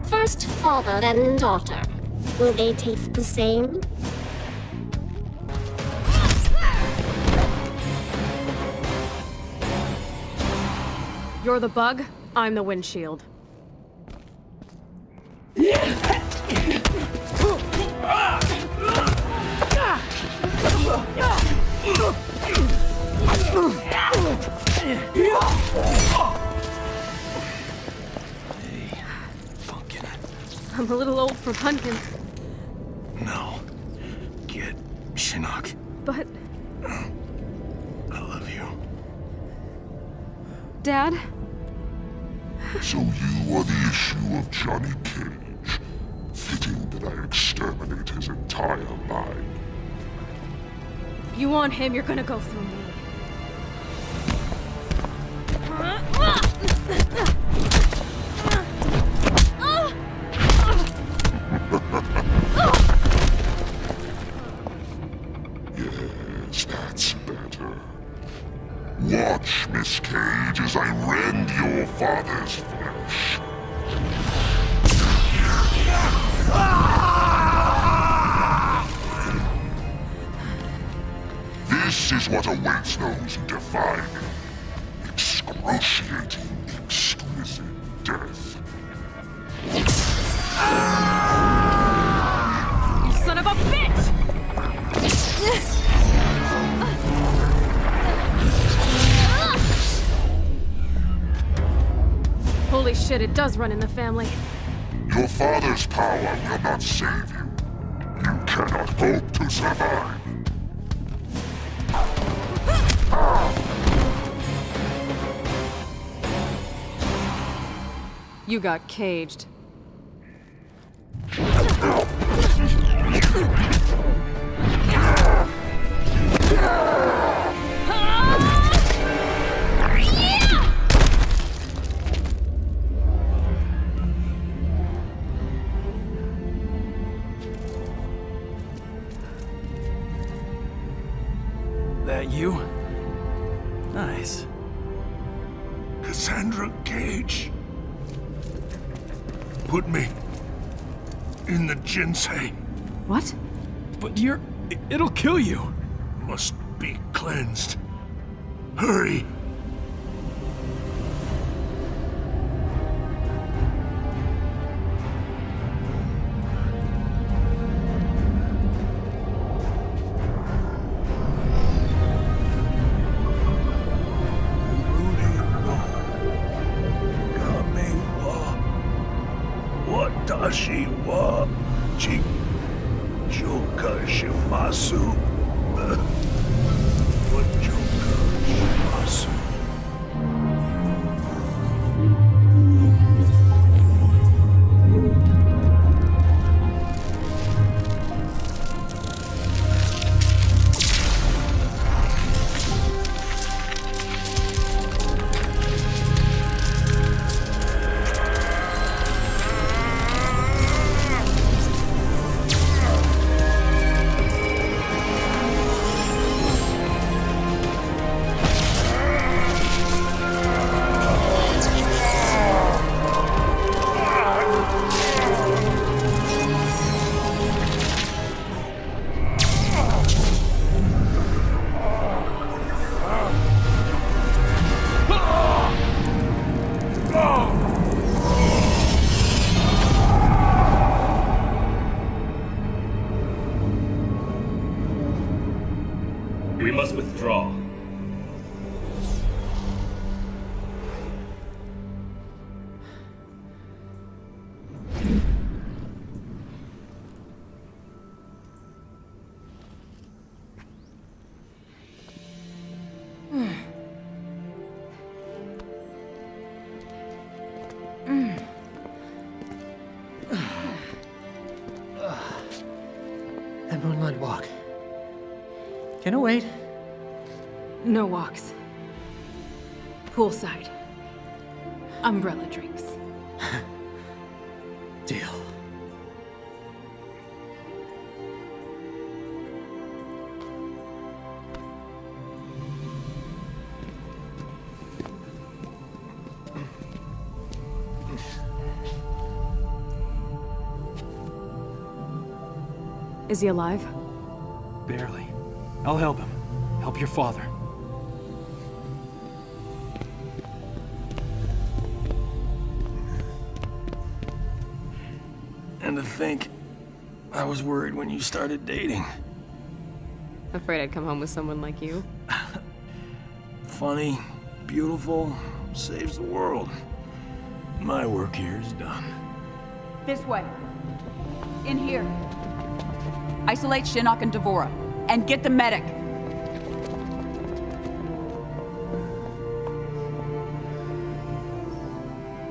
First father, then daughter. Will they taste the same? You're the bug, I'm the windshield. I'm a little old for pumpkin. No. Get Shinnok. But... I love you. Dad? So you are the issue of Johnny Cage. Fitting that I exterminate his entire line. If you want him, you're gonna go through me. Yes, that's better. Watch, Miss Cage, as I rend your father's flesh. This is what awaits those who defy me. Excruciating, exquisite death. You son of a bitch! Holy shit, it does run in the family. Your father's power will not save you. You cannot hope to survive. You got caged. That you? Nice. Cassandra Cage. Put me in the Jinsei. What? But it'll kill you. Must be cleansed. Hurry! Watashi wa Joka shimasu. We must withdraw. That moonlight walk. Can it wait? No walks. Poolside. Umbrella drinks. Deal. Is he alive? Barely. I'll help him. Help your father. And to think, I was worried when you started dating. Afraid I'd come home with someone like you. Funny, beautiful, saves the world. My work here is done. This way. In here. Isolate Shinnok and D'Vorah. And get the medic.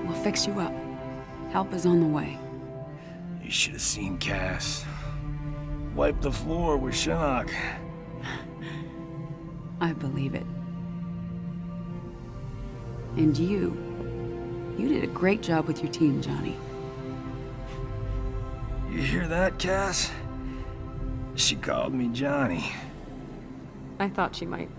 We'll fix you up. Help is on the way. You should have seen Cass. Wipe the floor with Shinnok. I believe it. And you did a great job with your team, Johnny. You hear that, Cass? She called me Johnny. I thought she might.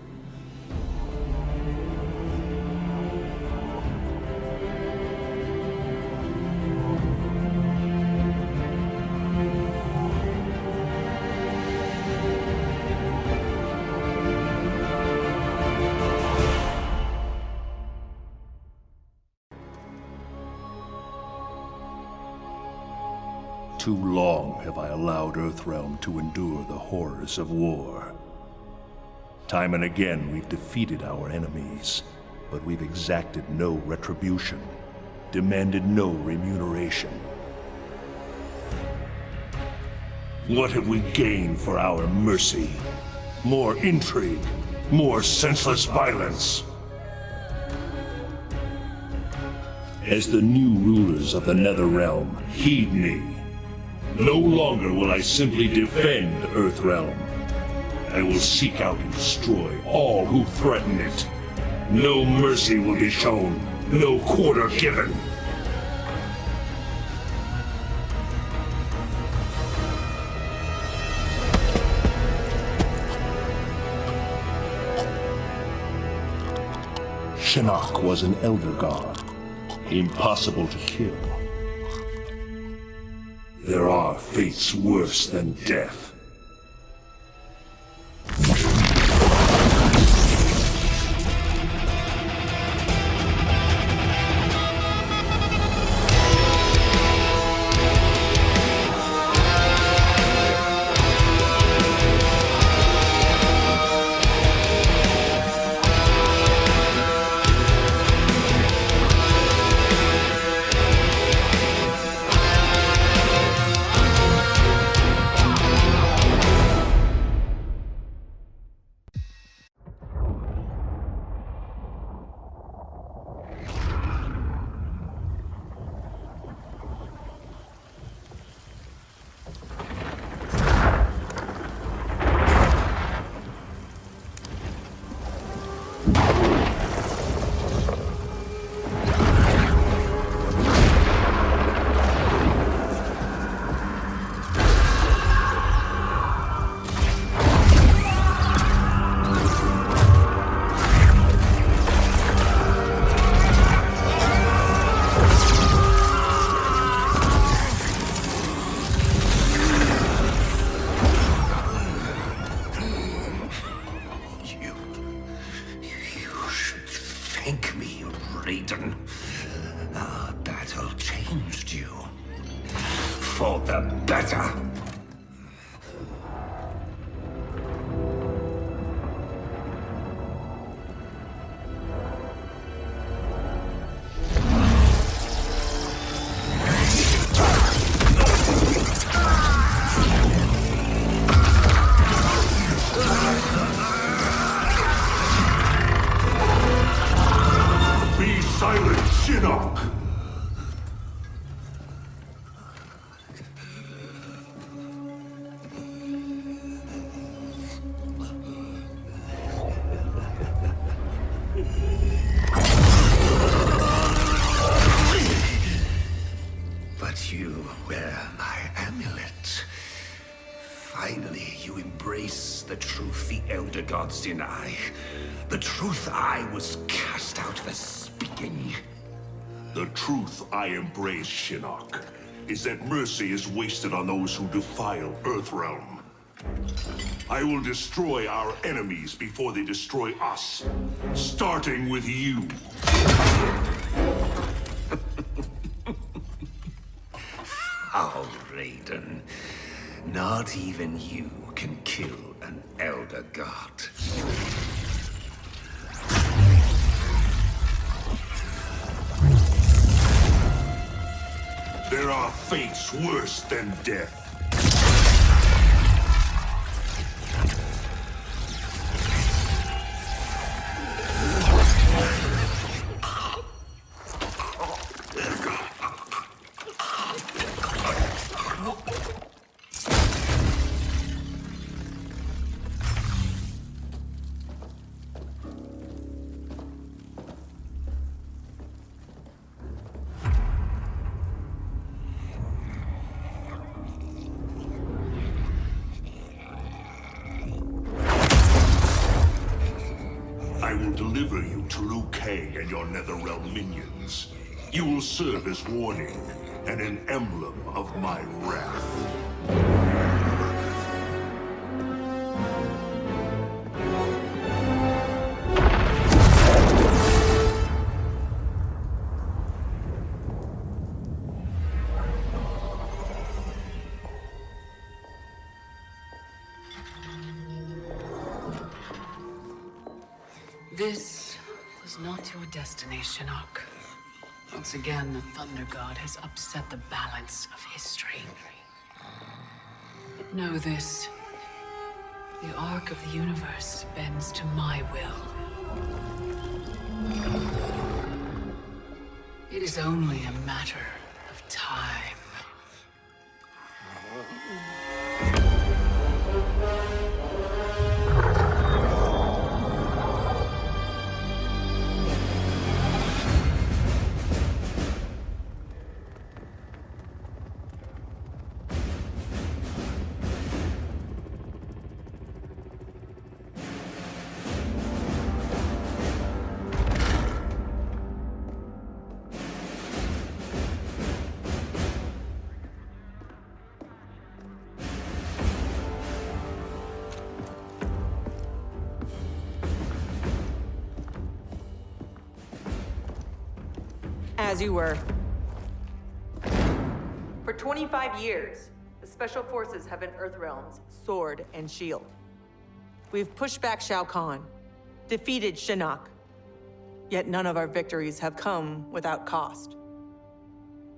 Too long have I allowed Earthrealm to endure the horrors of war. Time and again we've defeated our enemies, but we've exacted no retribution, demanded no remuneration. What have we gained for our mercy? More intrigue, more senseless violence. As the new rulers of the Netherrealm, heed me. No longer will I simply defend Earthrealm. I will seek out and destroy all who threaten it. No mercy will be shown, no quarter given. Shinnok was an elder god, impossible to kill. There are fates worse than death. For the better. Be silent, Shinnok! But you wear my amulet. Finally, you embrace the truth the Elder Gods deny. The truth I was cast out for speaking. The truth I embrace, Shinnok, is that mercy is wasted on those who defile Earthrealm. I will destroy our enemies before they destroy us, starting with you. Oh, Raiden. Not even you can kill an Elder God. There are fates worse than death. I will deliver you to Liu Kang and your Netherrealm minions. You will serve as warning and an emblem of my wrath. This was not your destiny, Shinnok. Once again, the Thunder God has upset the balance of history. But know this. The arc of the universe bends to my will. It is only a matter of time. As you were. For 25 years, the Special Forces have been Earthrealm's sword and shield. We've pushed back Shao Kahn, defeated Shinnok, yet none of our victories have come without cost.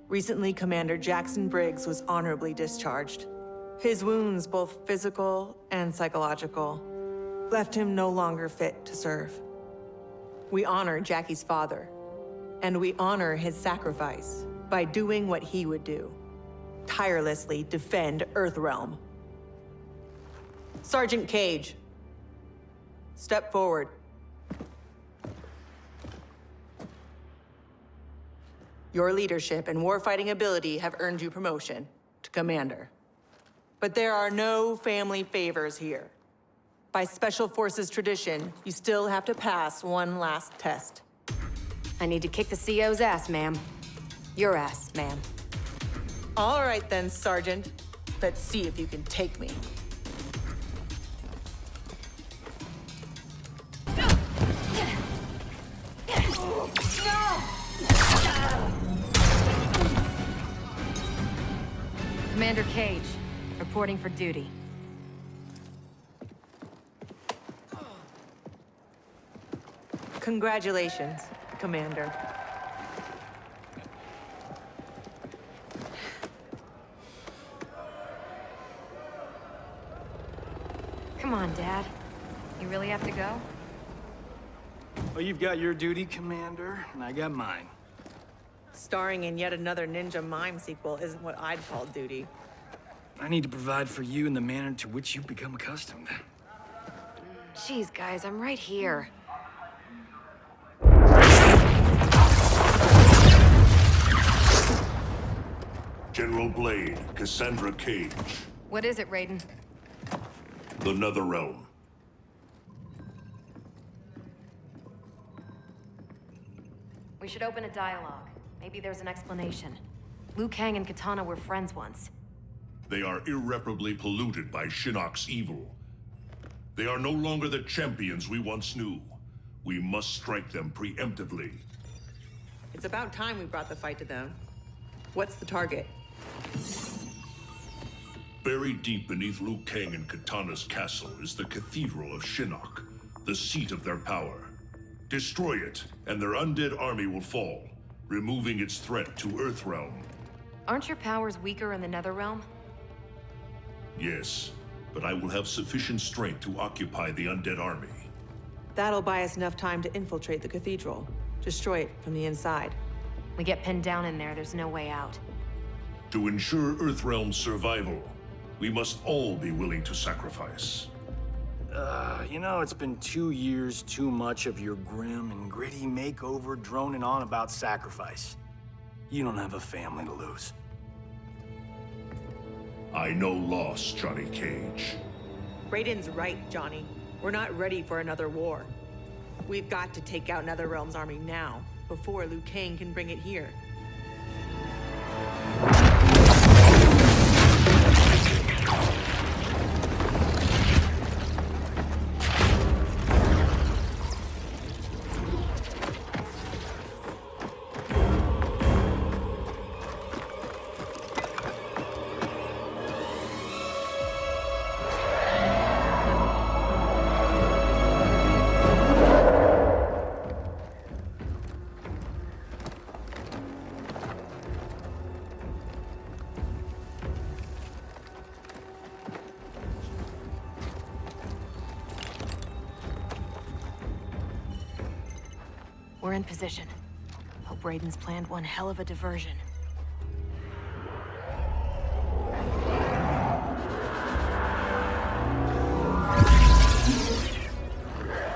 Recently, Commander Jackson Briggs was honorably discharged. His wounds, both physical and psychological, left him no longer fit to serve. We honor Jackie's father, and we honor his sacrifice by doing what he would do. Tirelessly defend Earthrealm. Sergeant Cage, step forward. Your leadership and warfighting ability have earned you promotion to commander. But there are no family favors here. By Special Forces tradition, you still have to pass one last test. I need to kick the CO's ass, ma'am. Your ass, ma'am. All right then, Sergeant. Let's see if you can take me. Commander Cage, reporting for duty. Congratulations, Commander. Come on, Dad. You really have to go? Well, you've got your duty, Commander, and I got mine. Starring in yet another Ninja Mime sequel isn't what I'd call duty. I need to provide for you in the manner to which you've become accustomed. Jeez, guys, I'm right here. General Blade, Cassandra Cage. What is it, Raiden? The Netherrealm. We should open a dialogue. Maybe there's an explanation. Liu Kang and Katana were friends once. They are irreparably polluted by Shinnok's evil. They are no longer the champions we once knew. We must strike them preemptively. It's about time we brought the fight to them. What's the target? Buried deep beneath Liu Kang and Katana's castle is the Cathedral of Shinnok, the seat of their power. Destroy it, and their undead army will fall, removing its threat to Earthrealm. Aren't your powers weaker in the Netherrealm? Yes, but I will have sufficient strength to occupy the undead army. That'll buy us enough time to infiltrate the cathedral. Destroy it from the inside. We get pinned down in there, there's no way out. To ensure Earthrealm's survival, we must all be willing to sacrifice. You know, it's been 2 years too much of your grim and gritty makeover droning on about sacrifice. You don't have a family to lose. I know loss, Johnny Cage. Raiden's right, Johnny. We're not ready for another war. We've got to take out Netherrealm's army now, before Liu Kang can bring it here. We're in position. Hope Raiden's planned one hell of a diversion.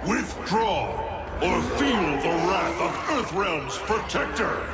Withdraw, or feel the wrath of Earthrealm's protector!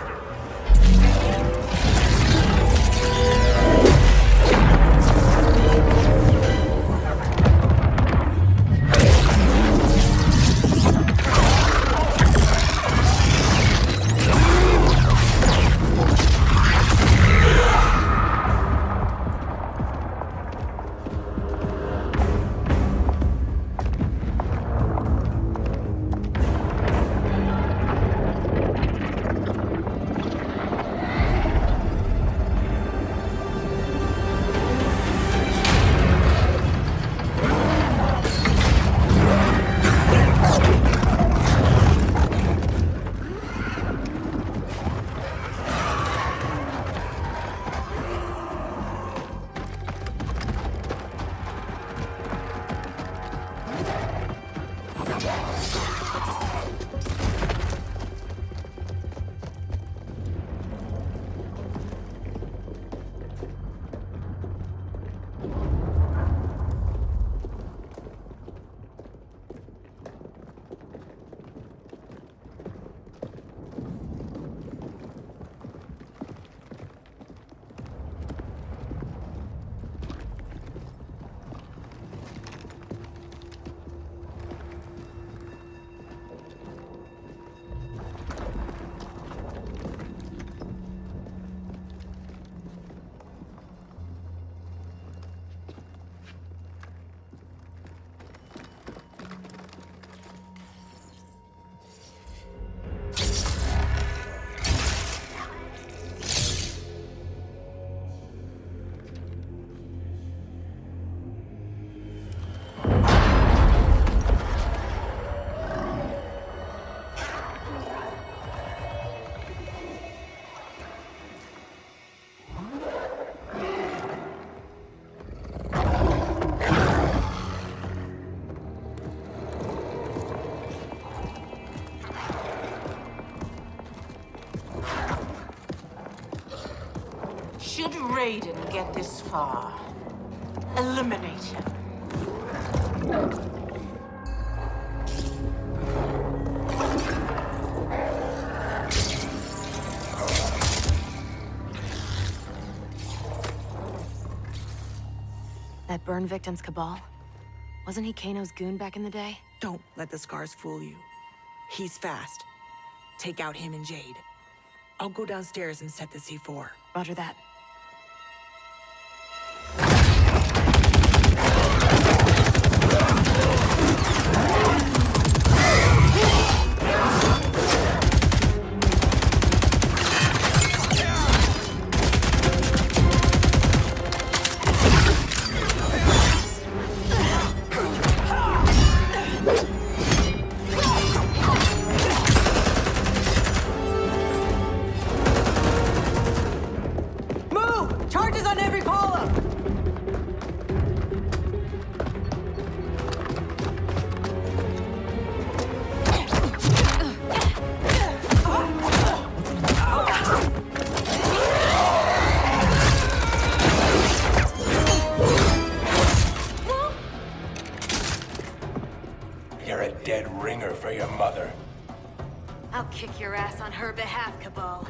Should Raiden get this far, eliminate him. That burn victim's Cabal? Wasn't he Kano's goon back in the day? Don't let the scars fool you. He's fast. Take out him and Jade. I'll go downstairs and set the C4. Roger that. You're a dead ringer for your mother. I'll kick your ass on her behalf, Cabal.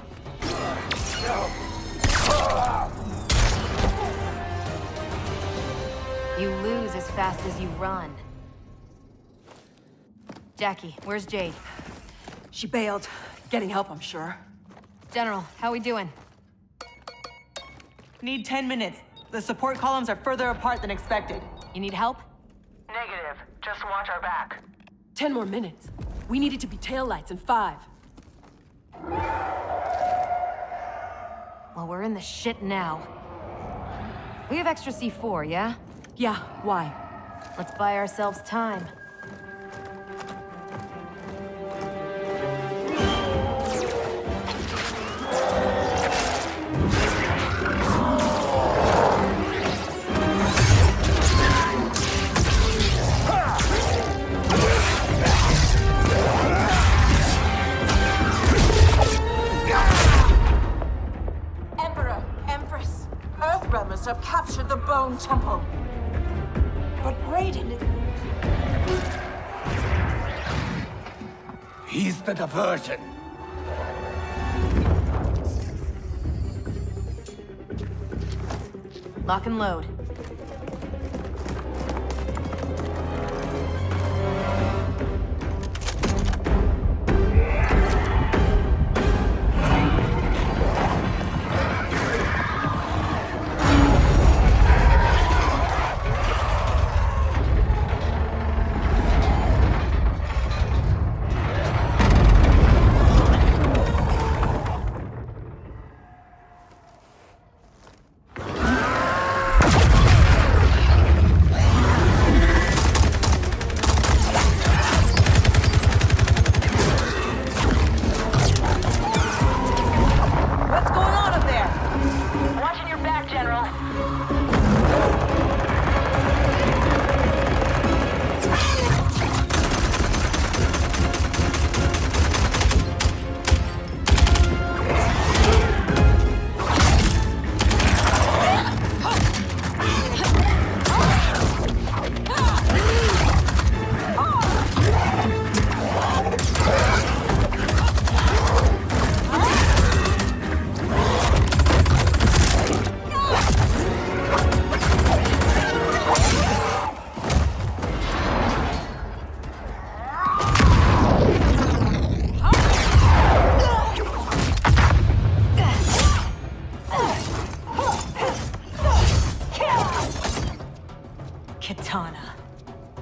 You lose as fast as you run. Jackie, where's Jade? She bailed. Getting help, I'm sure. General, how we doing? Need 10 minutes. The support columns are further apart than expected. You need help? Negative. Just watch our back. 10 more minutes. We need it to be taillights in 5. Well, we're in the shit now. We have extra C4, yeah? Yeah, why? Let's buy ourselves time. Emperor, Empress, Earthrealmers have captured the Bone Temple. But Raiden... He's the diversion. Lock and load.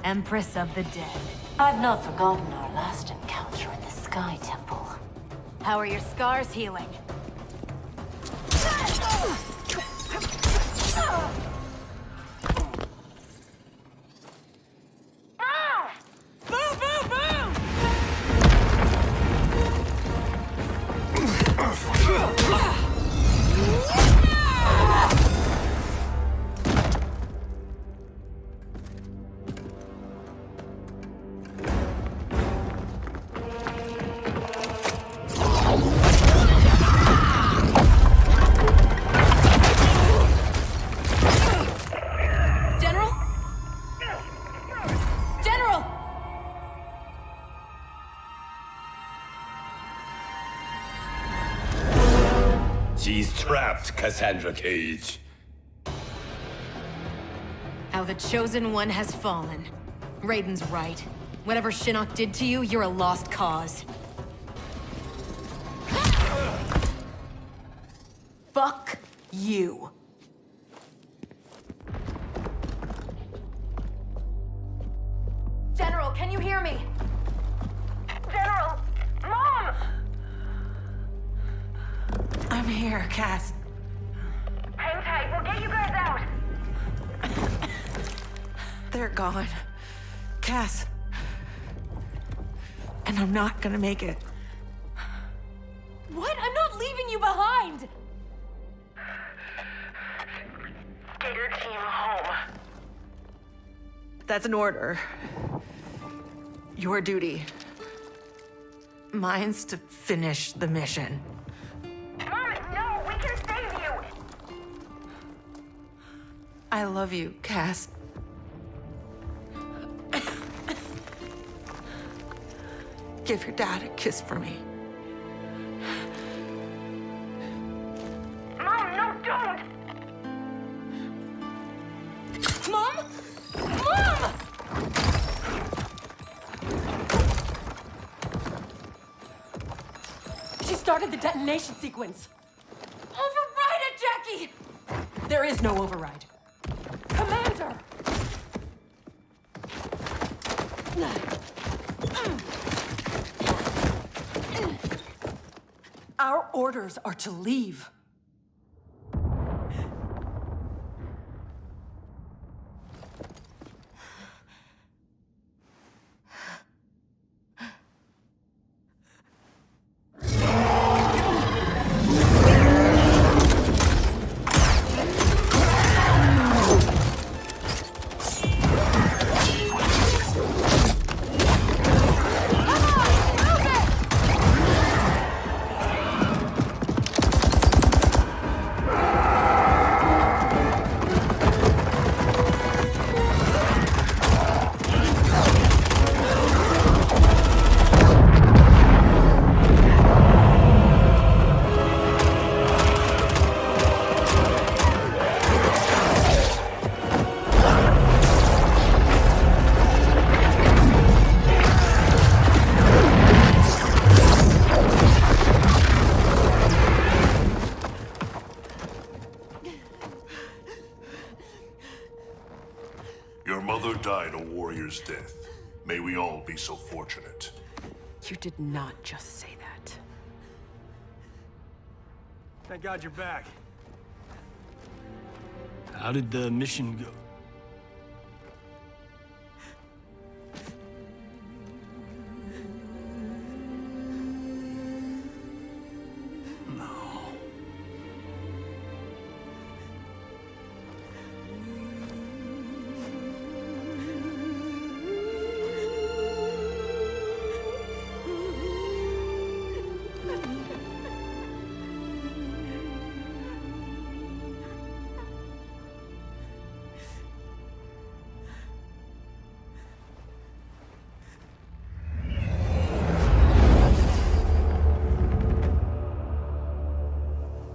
Empress of the Dead. I've not forgotten our last encounter in the Sky Temple. How are your scars healing? She's trapped, Cassandra Cage. How the Chosen One has fallen. Raiden's right. Whatever Shinnok did to you, you're a lost cause. Fuck you. General, can you hear me? General! Mom! I'm here, Cass. Hang tight, we'll get you guys out. They're gone. Cass. And I'm not gonna make it. What? I'm not leaving you behind! Get your team home. That's an order. Your duty. Mine's to finish the mission. Mom, no, we can save you! I love you, Cass. Give your dad a kiss for me. Mom, no, don't! Mom? Mom! She started the detonation sequence. Override it, Jackie! There is no override. Commander! Our orders are to leave. Your mother died a warrior's death. May we all be so fortunate. You did not just say that. Thank God you're back. How did the mission go?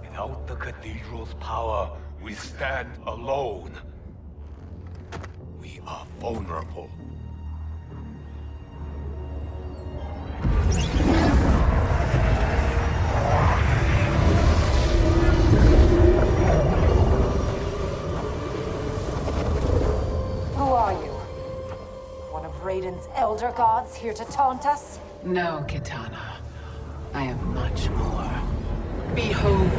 Without the cathedral's power, we stand alone. We are vulnerable. Who are you? One of Raiden's elder gods here to taunt us? No, Kitana. I am much more. Behold.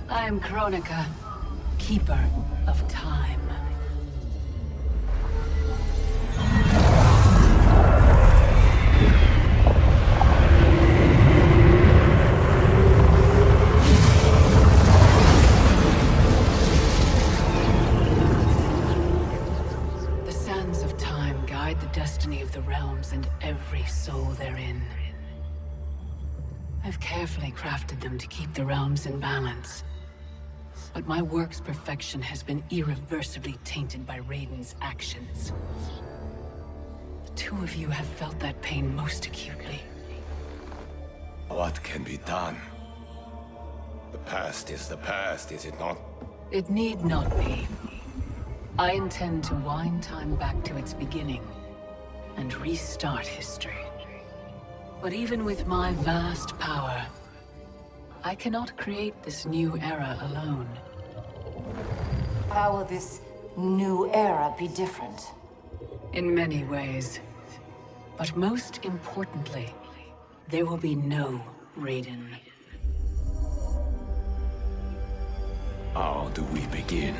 I am Kronika, keeper of time. The sands of time guide the destiny of the realms and every soul therein. I've carefully crafted them to keep the realms in balance. But my work's perfection has been irreversibly tainted by Raiden's actions. The two of you have felt that pain most acutely. What can be done? The past is the past, is it not? It need not be. I intend to wind time back to its beginning and restart history. But even with my vast power, I cannot create this new era alone. How will this new era be different? In many ways. But most importantly, there will be no Raiden. How do we begin?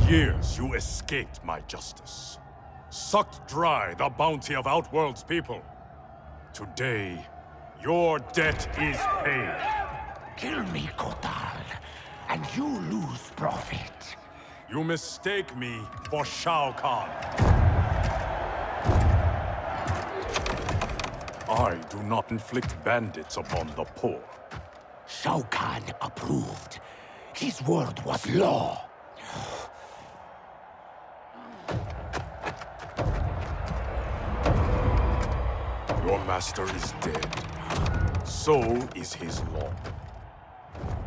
Years you escaped my justice, sucked dry the bounty of Outworld's people. Today, your debt is paid. Kill me, Kotal, and you lose profit. You mistake me for Shao Kahn. I do not inflict bandits upon the poor. Shao Kahn approved. His word was law. Your master is dead. So is his law.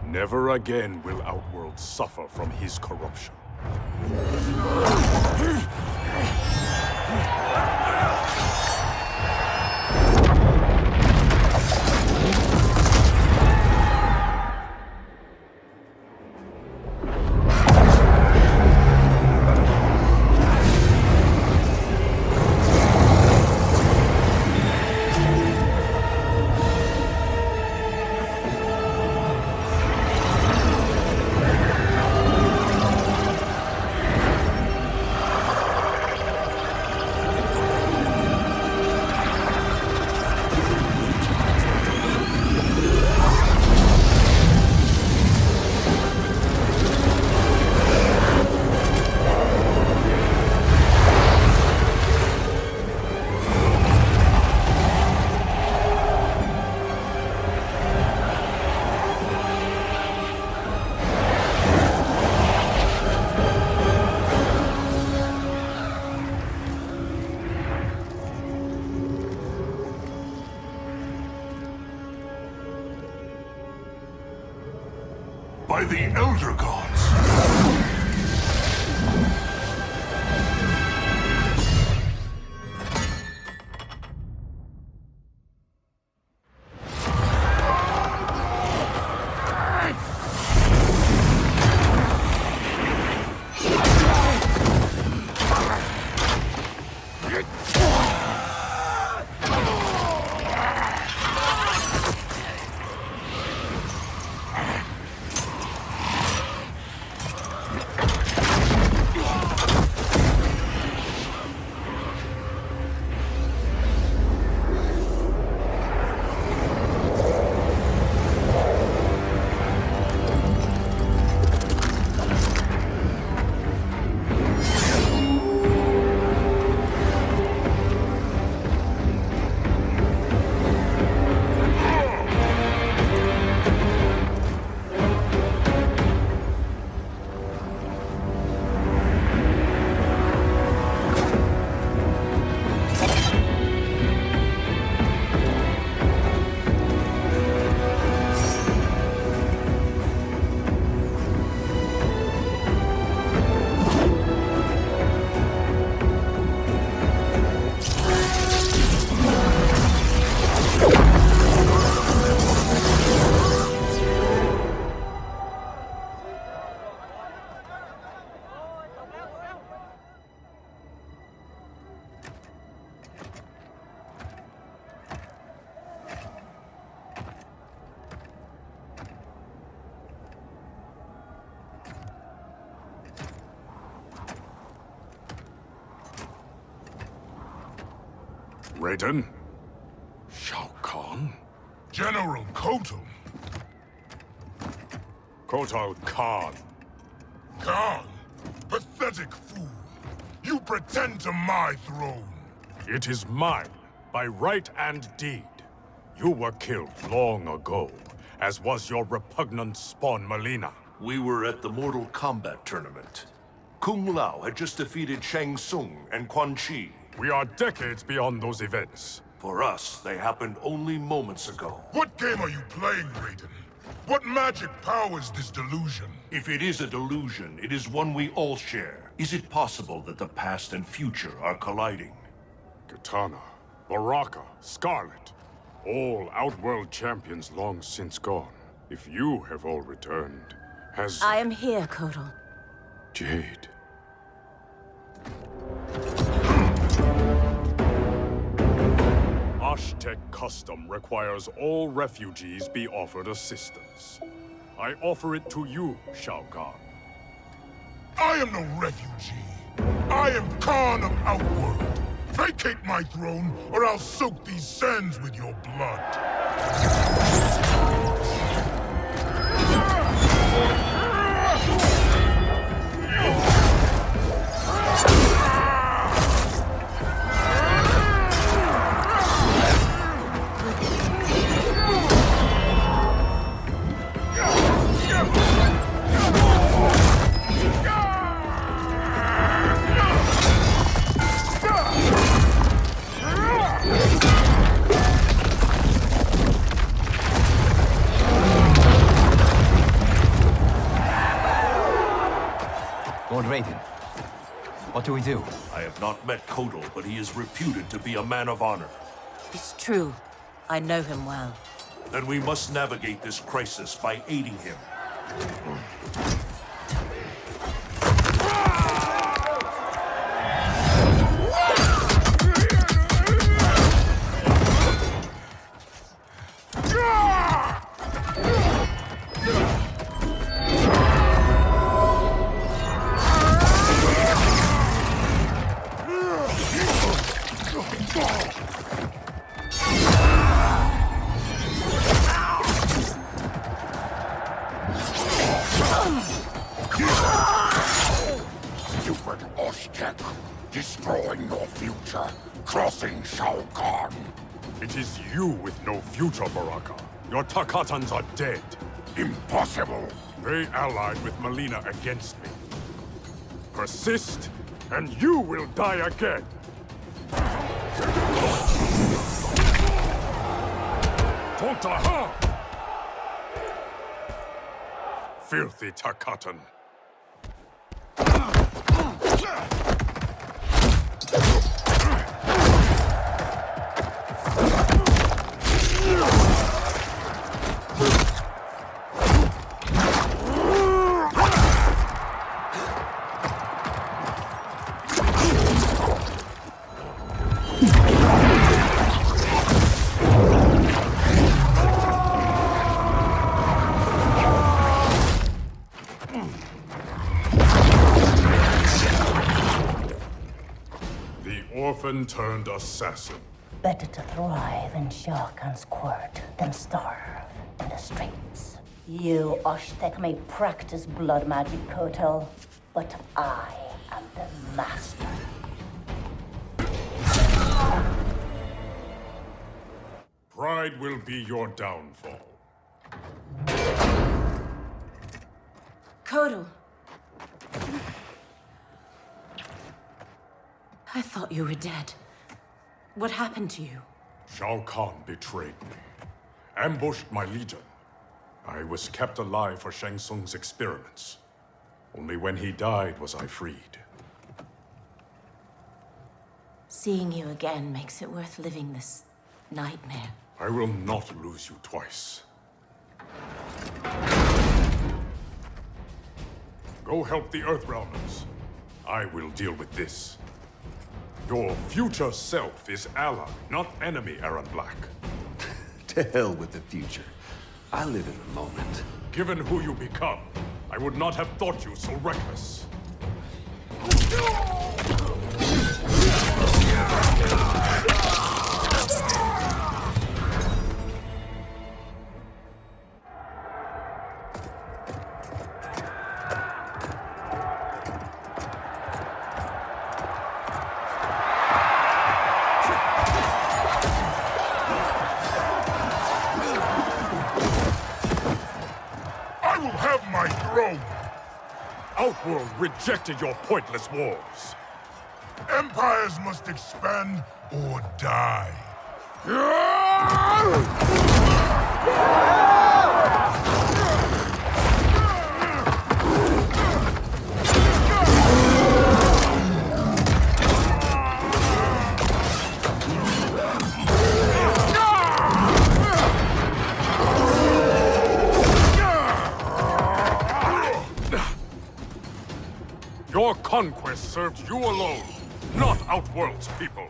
Never again will Outworld suffer from his corruption. By the Elder Gods! Raiden? Shao Kahn? General Kotal. Kotal Kahn. Khan? Pathetic fool. You pretend to my throne. It is mine, by right and deed. You were killed long ago, as was your repugnant spawn Melina. We were at the Mortal Kombat tournament. Kung Lao had just defeated Shang Tsung and Quan Chi. We are decades beyond those events. For us, they happened only moments ago. What game are you playing, Raiden? What magic powers this delusion? If it is a delusion, it is one we all share. Is it possible that the past and future are colliding? Katana, Baraka, Scarlet, all Outworld champions long since gone. If you have all returned, has... I am here, Kotal. Jade. Aztec custom requires all refugees be offered assistance. I offer it to you, Shao Kahn. I am no refugee. I am Khan of Outworld. Vacate my throne, or I'll soak these sands with your blood. Lord Raiden, what do we do? I have not met Kotal, but he is reputed to be a man of honor. It's true. I know him well. Then we must navigate this crisis by aiding him. Stupid Aztec, destroying your future, crossing Shao Kahn. It is you with no future, Baraka. Your Takatans are dead. Impossible. They allied with Melina against me. Persist, and you will die again. Tontaha! Filthy Takatan. Orphan-turned assassin. Better to thrive in Shao Kahn's court than starve in the streets. You Aztec may practice blood magic, Kotal, but I am the master. Pride will be your downfall. Kotal. I thought you were dead. What happened to you? Shao Kahn betrayed me. Ambushed my legion. I was kept alive for Shang Tsung's experiments. Only when he died was I freed. Seeing you again makes it worth living this nightmare. I will not lose you twice. Go help the Earthrealmers. I will deal with this. Your future self is ally, not enemy, Aaron Black. To hell with the future. I live in the moment. Given who you become, I would not have thought you so reckless. throne! Outworld rejected your pointless wars. Empires must expand or die. Your conquest served you alone, not Outworld's people.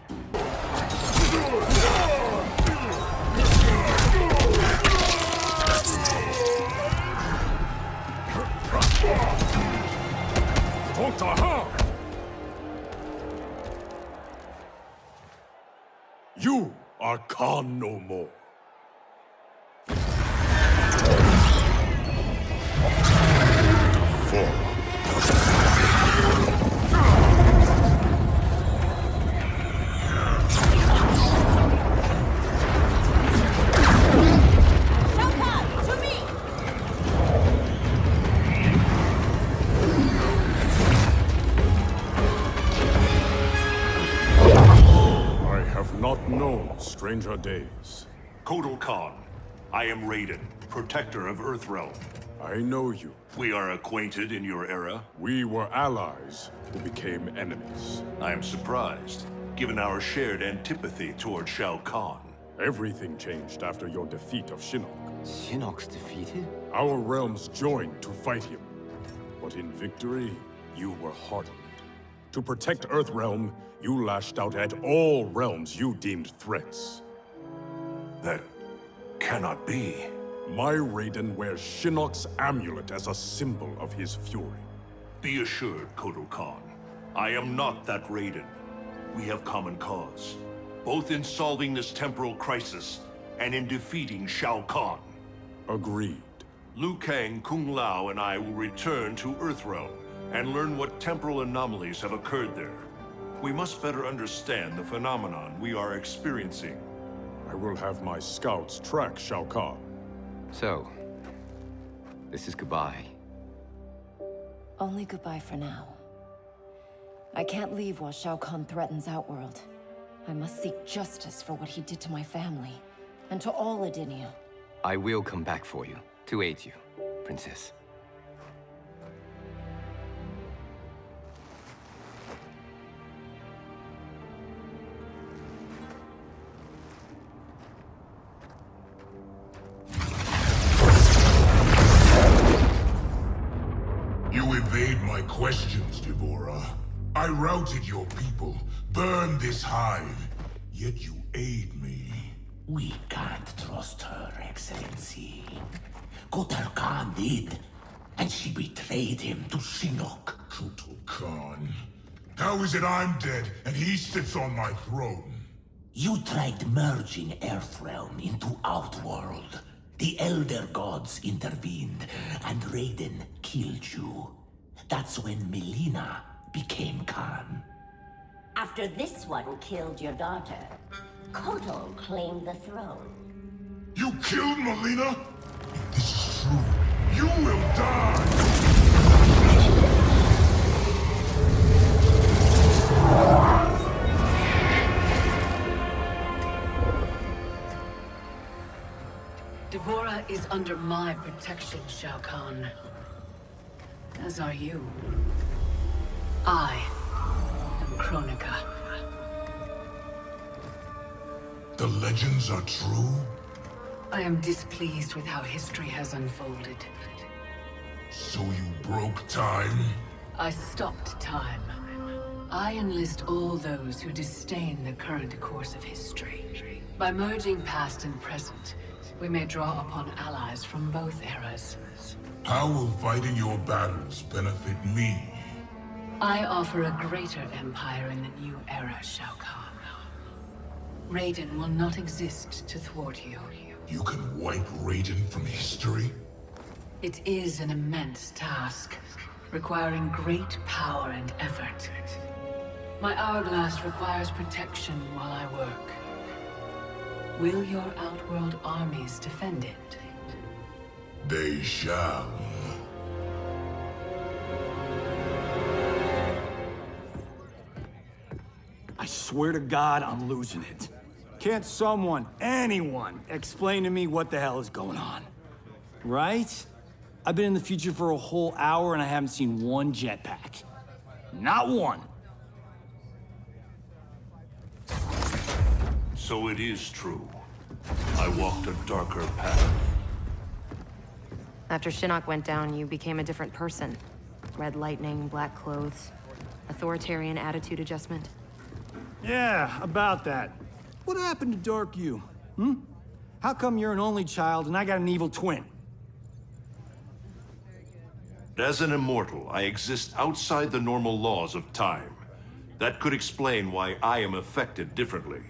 You are Khan no more. Not known stranger days. Kotal Khan, I am Raiden, protector of Earthrealm. I know you. We are acquainted in your era. We were allies who became enemies. I am surprised, given our shared antipathy toward Shao Kahn. Everything changed after your defeat of Shinnok. Shinnok's defeated? Our realms joined to fight him. But in victory, you were hardened. To protect Earthrealm, you lashed out at all realms you deemed threats. That cannot be. My Raiden wears Shinnok's amulet as a symbol of his fury. Be assured, Kotal Khan, I am not that Raiden. We have common cause, both in solving this temporal crisis and in defeating Shao Kahn. Agreed. Liu Kang, Kung Lao, and I will return to Earthrealm and learn what temporal anomalies have occurred there. We must better understand the phenomenon we are experiencing. I will have my scouts track Shao Kahn. So, this is goodbye. Only goodbye for now. I can't leave while Shao Kahn threatens Outworld. I must seek justice for what he did to my family, and to all Edinia. I will come back for you, to aid you, Princess. You evade my questions, Deborah. I routed your people, burned this hive, yet you aid me. We can't trust her, Excellency. Kotal Khan did, and she betrayed him to Shinnok. Kotal Khan? How is it I'm dead and he sits on my throne? You tried merging Earthrealm into Outworld. The Elder Gods intervened, and Raiden killed you. That's when Melina became Khan. After this one killed your daughter, Kotal claimed the throne. You killed Melina? If this is true, you will die! Deborah is under my protection, Shao Kahn. As are you. I am Kronika. The legends are true? I am displeased with how history has unfolded. So you broke time? I stopped time. I enlist all those who disdain the current course of history. By merging past and present, we may draw upon allies from both eras. How will fighting your battles benefit me? I offer a greater empire in the new era, Shao Kahn. Raiden will not exist to thwart you. You can wipe Raiden from history? It is an immense task, requiring great power and effort. My hourglass requires protection while I work. Will your Outworld armies defend it? They shall. swear to God, I'm losing it. Can't someone, anyone, explain to me what the hell is going on? Right? I've been in the future for a whole hour and I haven't seen one jetpack. Not one. So it is true. I walked a darker path. After Shinnok went down, you became a different person. Red lightning, black clothes, authoritarian attitude adjustment. Yeah, about that. What happened to Dark You? Hmm? How come you're an only child and I got an evil twin? As an immortal, I exist outside the normal laws of time. That could explain why I am affected differently.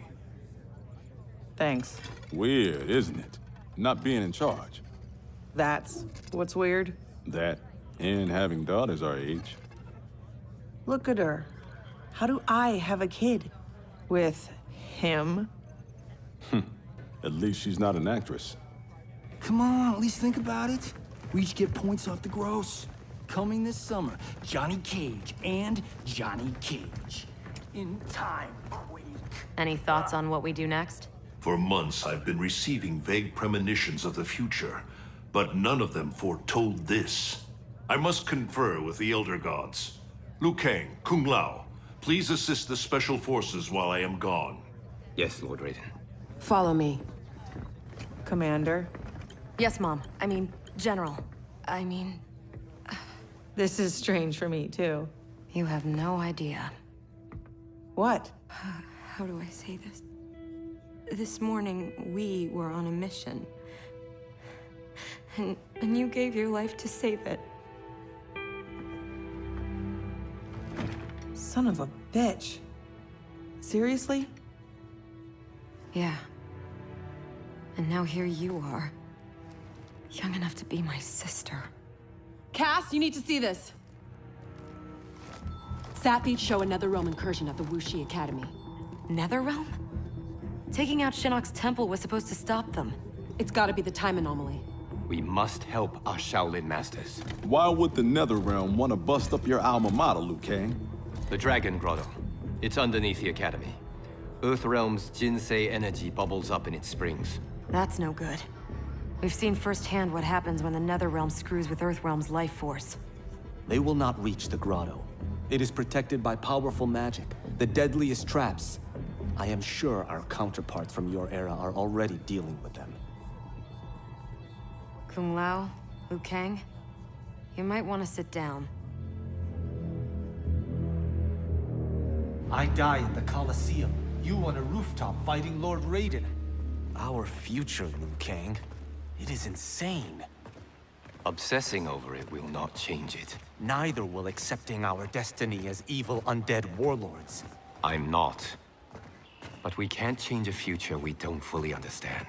Thanks. Weird, isn't it? Not being in charge. That's what's weird. That, and having daughters our age. Look at her. How do I have a kid? With him? At least she's not an actress. Come on, at least think about it. We each get points off the gross. Coming this summer, Johnny Cage and Johnny Cage. In time, Quake. Any thoughts on what we do next? For months, I've been receiving vague premonitions of the future, but none of them foretold this. I must confer with the Elder Gods. Liu Kang, Kung Lao, please assist the Special Forces while I am gone. Yes, Lord Raiden. Follow me. Commander? Yes, Mom. I mean, General. I mean... This is strange for me, too. You have no idea. What? How do I say this? This morning, we were on a mission. And you gave your life to save it. Son of a bitch. Seriously? Yeah. And now here you are. Young enough to be my sister. Cass, you need to see this. Sathids show another Realm incursion at the Wuxi Academy. Netherrealm? Taking out Shinnok's temple was supposed to stop them. It's gotta be the time anomaly. We must help our Shaolin masters. Why would the Netherrealm want to bust up your alma mater, Liu Kang? The Dragon Grotto. It's underneath the Academy. Earthrealm's Jinsei energy bubbles up in its springs. That's no good. We've seen firsthand what happens when the Netherrealm screws with Earthrealm's life force. They will not reach the grotto. It is protected by powerful magic, the deadliest traps. I am sure our counterparts from your era are already dealing with them. Kung Lao, Liu Kang, you might want to sit down. I die in the Colosseum. You on a rooftop fighting Lord Raiden. Our future, Liu Kang. It is insane. Obsessing over it will not change it. Neither will accepting our destiny as evil undead warlords. I'm not. But we can't change a future we don't fully understand.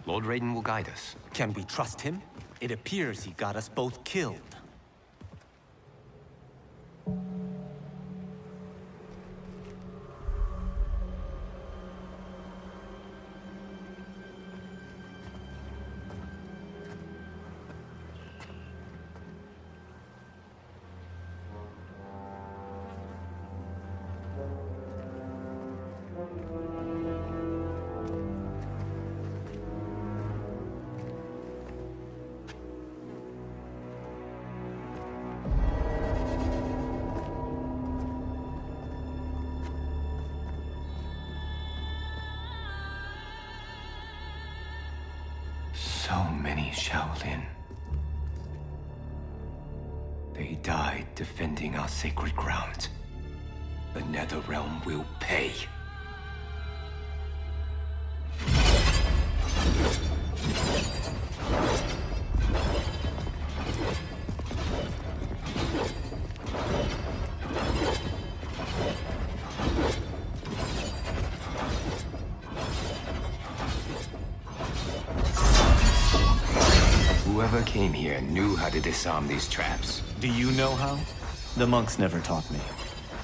Lord Raiden will guide us. Can we trust him? It appears he got us both killed. So many Shaolin. They died defending our sacred ground. The Netherrealm will pay. Whoever came here knew how to disarm these traps. Do you know how? The monks never taught me.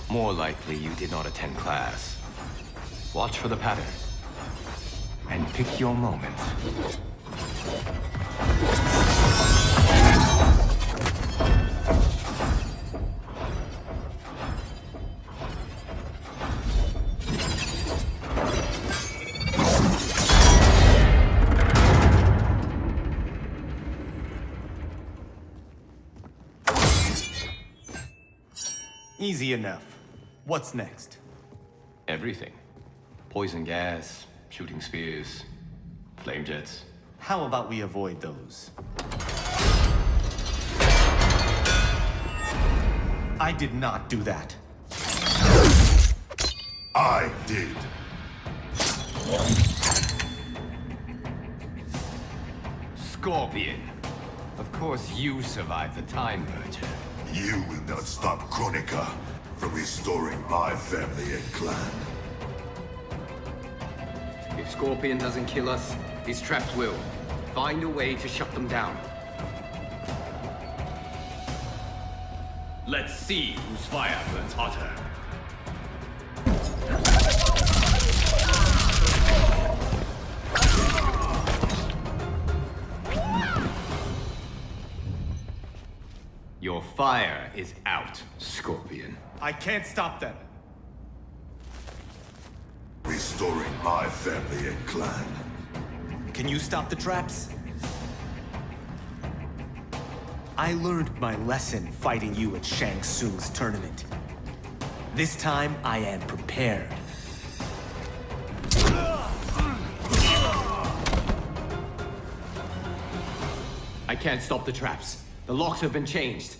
More likely you did not attend class. Watch for the pattern. And pick your moment. Easy enough. What's next? Everything. Poison gas, shooting spears, flame jets. How about we avoid those? I did not do that. I did. Scorpion. Of course you survived the Time Merger. You will not stop Kronika from restoring my family and clan. If Scorpion doesn't kill us, these traps will. Find a way to shut them down. Let's see whose fire burns hotter. Your fire is out, Scorpion. I can't stop them. Restoring my family and clan. Can you stop the traps? I learned my lesson fighting you at Shang Tsung's tournament. This time, I am prepared. I can't stop the traps. The locks have been changed.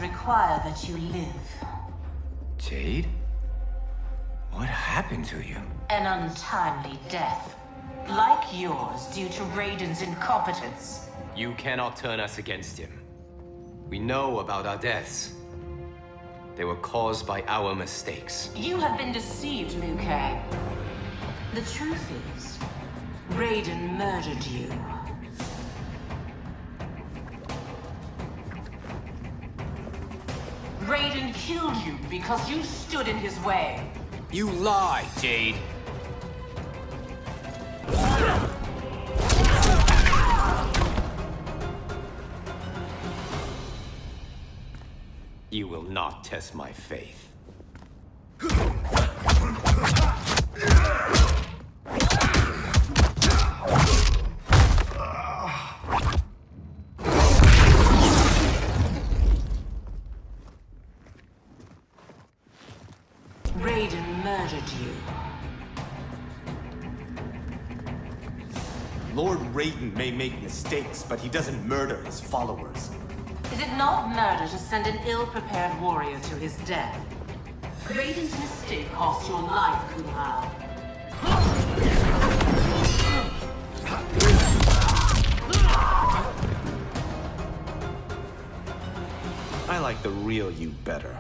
Require that you live. Jade? What happened to you? An untimely death. Like yours, due to Raiden's incompetence. You cannot turn us against him. We know about our deaths. They were caused by our mistakes. You have been deceived, Liu Kang. The truth is, Raiden murdered you. Raiden killed you because you stood in his way. You lie, Jade. You will not test my faith. Raiden murdered you. Lord Raiden may make mistakes, but he doesn't murder his followers. Is it not murder to send an ill-prepared warrior to his death? Raiden's mistake cost your life, Kung Lao. I like the real you better.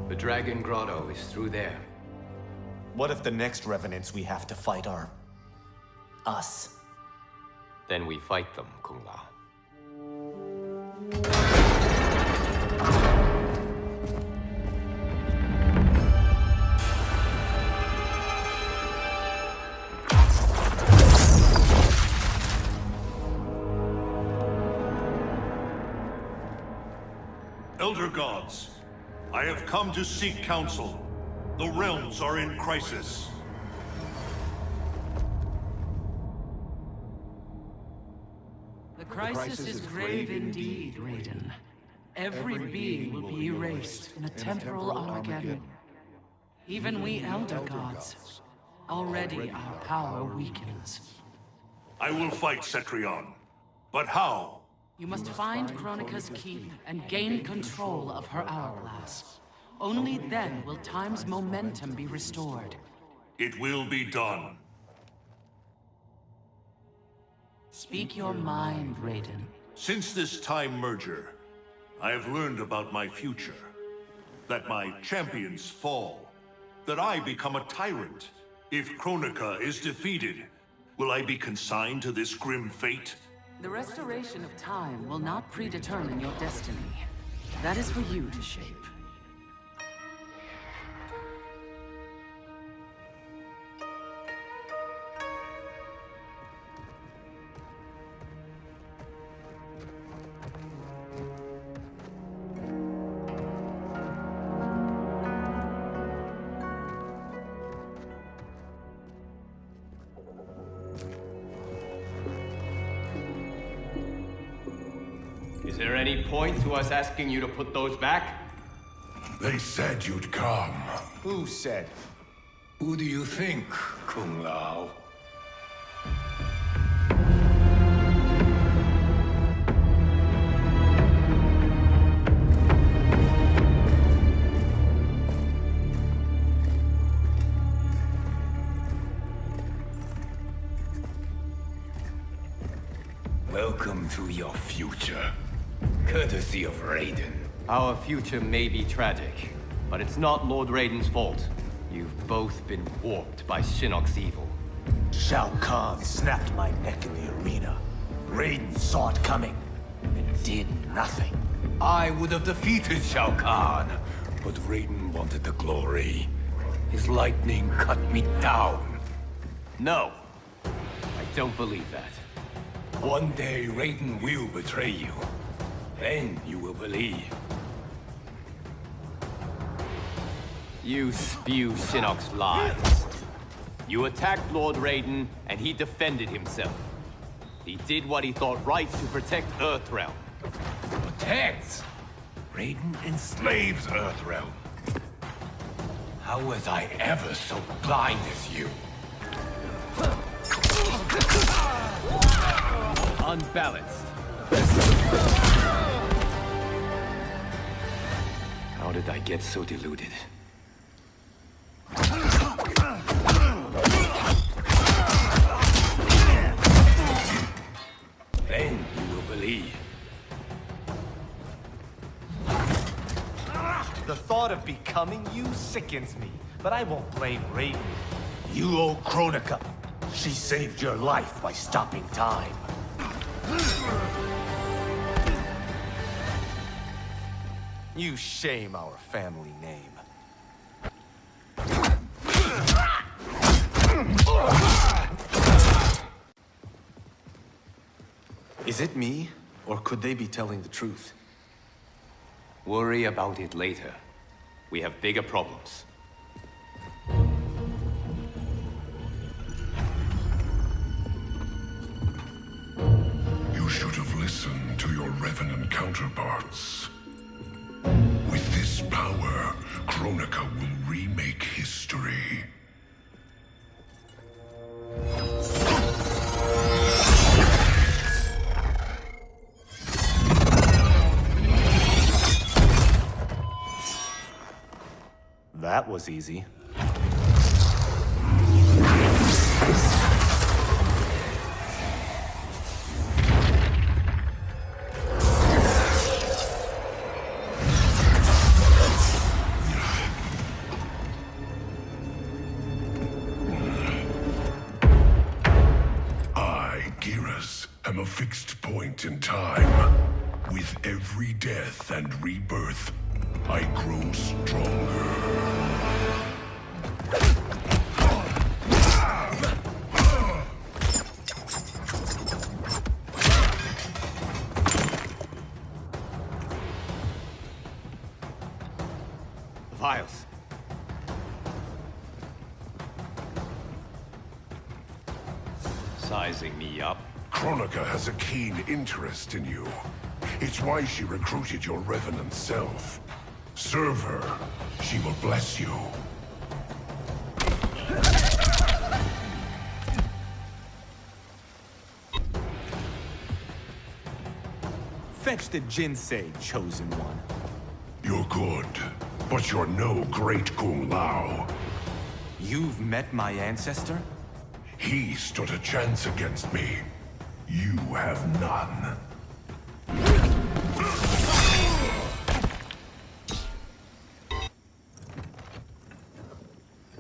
The Dragon Grotto is through there. What if the next revenants we have to fight are... us? Then we fight them, Kung Lao. Elder gods, I have come to seek counsel. The realms are in crisis. The crisis is grave indeed, Raiden. Every being will be erased in a temporal Armageddon. Even we Elder Gods, Already our power weakens. I will fight Cetrion. But how? You must find Kronika's key and gain control of her hourglass. Only then will time's momentum be restored. It will be done. Speak your mind, Raiden. Since this time merger, I have learned about my future. That my champions fall. That I become a tyrant. If Kronika is defeated, will I be consigned to this grim fate? The restoration of time will not predetermine your destiny. That is for you to shape. Is there any point to us asking you to put those back? They said you'd come. Who said? Who do you think, Kung Lao? Welcome to your future. Courtesy of Raiden. Our future may be tragic, but it's not Lord Raiden's fault. You've both been warped by Shinnok's evil. Shao Kahn snapped my neck in the arena. Raiden saw it coming and did nothing. I would have defeated Shao Kahn, but Raiden wanted the glory. His lightning cut me down. No, I don't believe that. One day Raiden will betray you. Then you will believe. You spew Shinnok's lies. You attacked Lord Raiden, and he defended himself. He did what he thought right to protect Earthrealm. Protect? Raiden enslaves Earthrealm. How was I ever so blind as you? Unbalanced. How did I get so deluded? Then you will believe. The thought of becoming you sickens me, but I won't blame Raiden. You owe Kronika. She saved your life by stopping time. You shame our family name. Is it me, or could they be telling the truth? Worry about it later. We have bigger problems. You should have listened to your Revenant counterparts. With this power, Kronika will remake history. That was easy. am a fixed point in time. With every death and rebirth, I grow stronger. Vials. Sizing me up. Kronika has a keen interest in you. It's why she recruited your revenant self. Serve her. She will bless you. Fetch the Jinsei, chosen one. You're good, but you're no great Kung Lao. You've met my ancestor? He stood a chance against me. You have none.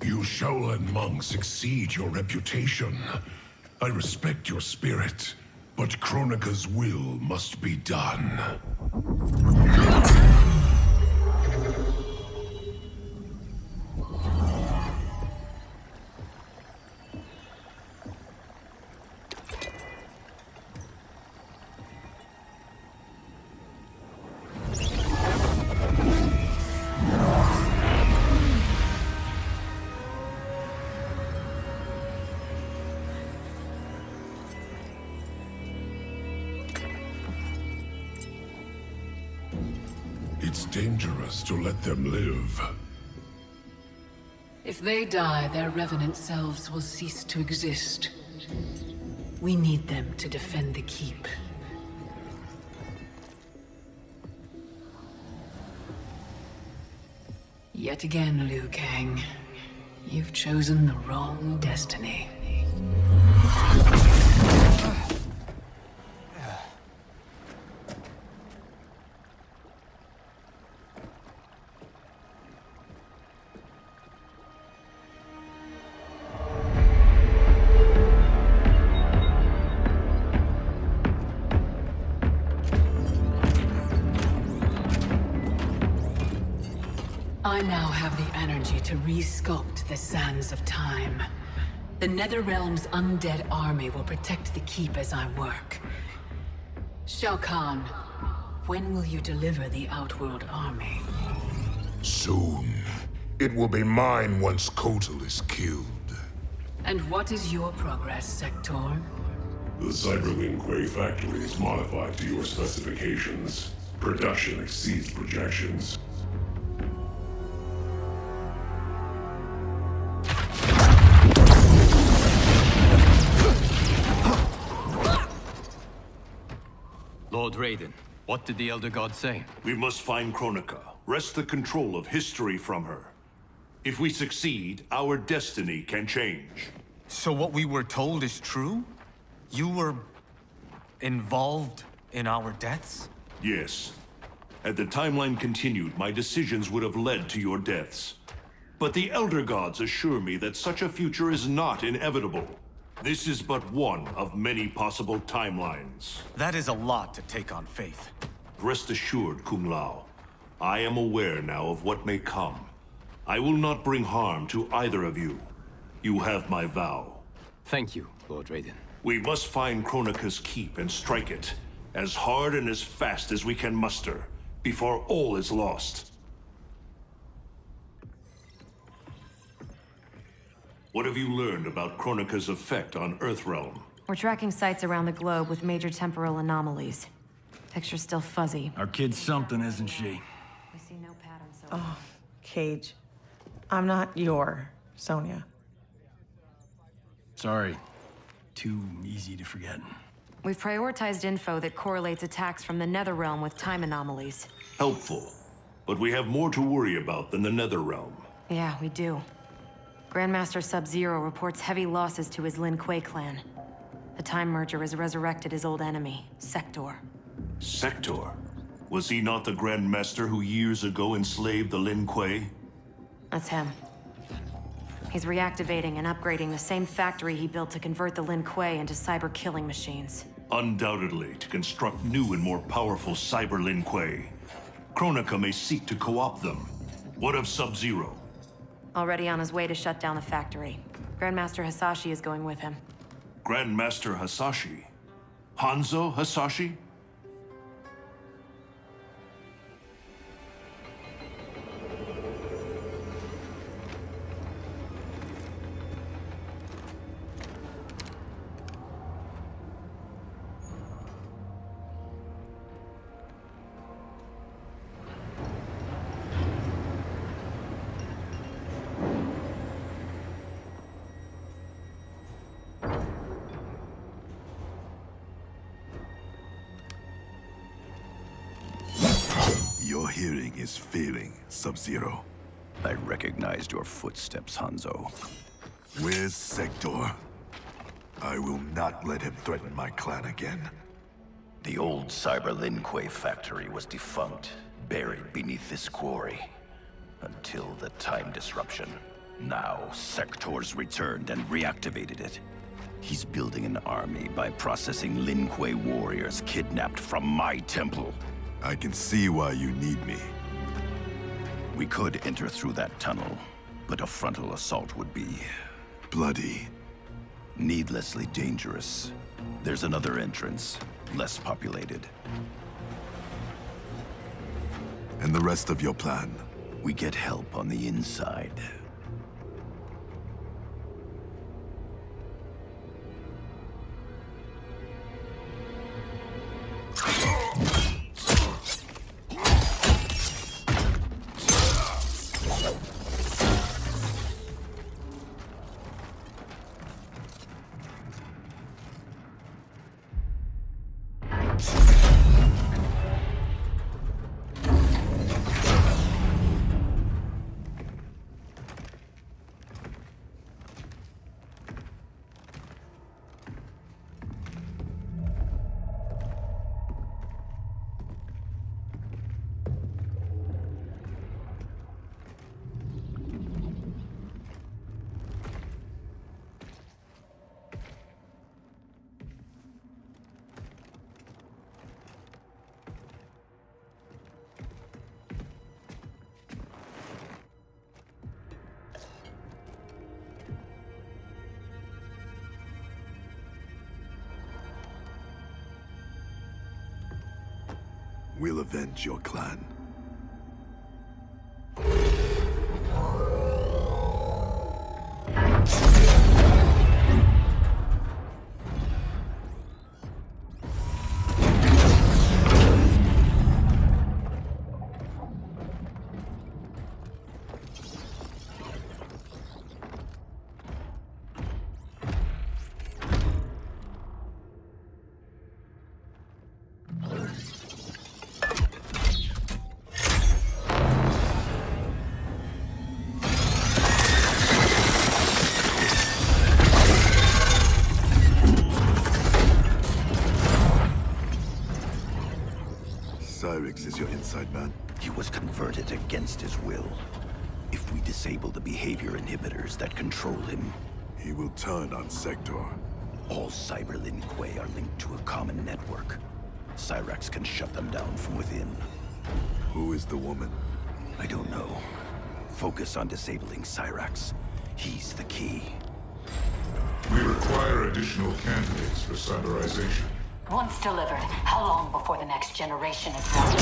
You Shaolin monks exceed your reputation. I respect your spirit, but Kronika's will must be done. It's dangerous to let them live. If they die, their revenant selves will cease to exist. We need them to defend the keep. Yet again, Liu Kang, you've chosen the wrong destiny. I now have the energy to re-sculpt the sands of time. The Netherrealm's undead army will protect the keep as I work. Shao Kahn, when will you deliver the Outworld army? Soon. It will be mine once Kotal is killed. And what is your progress, Sector? The Cyberlin factory is modified to your specifications. Production exceeds projections. Lord Raiden, what did the Elder God say? We must find Kronika, wrest the control of history from her. If we succeed, our destiny can change. So what we were told is true? You were involved in our deaths? Yes. Had the timeline continued, my decisions would have led to your deaths. But the Elder Gods assure me that such a future is not inevitable. This is but one of many possible timelines. That is a lot to take on faith. Rest assured, Kung Lao. I am aware now of what may come. I will not bring harm to either of you. You have my vow. Thank you, Lord Raiden. We must find Kronika's keep and strike it, as hard and as fast as we can muster, before all is lost. What have you learned about Kronika's effect on Earthrealm? We're tracking sites around the globe with major temporal anomalies. Picture's still fuzzy. Our kid's something, isn't she? We see no patterns so Oh, Cage. I'm not your Sonya. Sorry. Too easy to forget. We've prioritized info that correlates attacks from the Netherrealm with time anomalies. Helpful. But we have more to worry about than the Netherrealm. Yeah, we do. Grandmaster Sub-Zero reports heavy losses to his Lin Kuei clan. The Time Merger has resurrected his old enemy, Sector. Sector? Was he not the Grandmaster who years ago enslaved the Lin Kuei? That's him. He's reactivating and upgrading the same factory he built to convert the Lin Kuei into cyber-killing machines. Undoubtedly, to construct new and more powerful cyber Lin Kuei. Kronika may seek to co-opt them. What of Sub-Zero? Already on his way to shut down the factory. Grandmaster Hasashi is going with him. Grandmaster Hasashi? Hanzo Hasashi? hearing is failing, Sub-Zero. I recognized your footsteps, Hanzo. Where's Sector? I will not let him threaten my clan again. The old Cyber Lin Kuei factory was defunct, buried beneath this quarry. Until the time disruption. Now, Sector's returned and reactivated it. He's building an army by processing Lin Kuei warriors kidnapped from my temple. I can see why you need me. We could enter through that tunnel, but a frontal assault would be... bloody. Needlessly dangerous. There's another entrance, less populated. And the rest of your plan? We get help on the inside. We'll avenge your clan. Cyrix is your inside man? He was converted against his will. If we disable the behavior inhibitors that control him... he will turn on Sector. All Cyber Lin Kuei are linked to a common network. Cyrax can shut them down from within. Who is the woman? I don't know. Focus on disabling Cyrax. He's the key. We require additional candidates for cyberization. Once delivered, how long before the next generation is ready?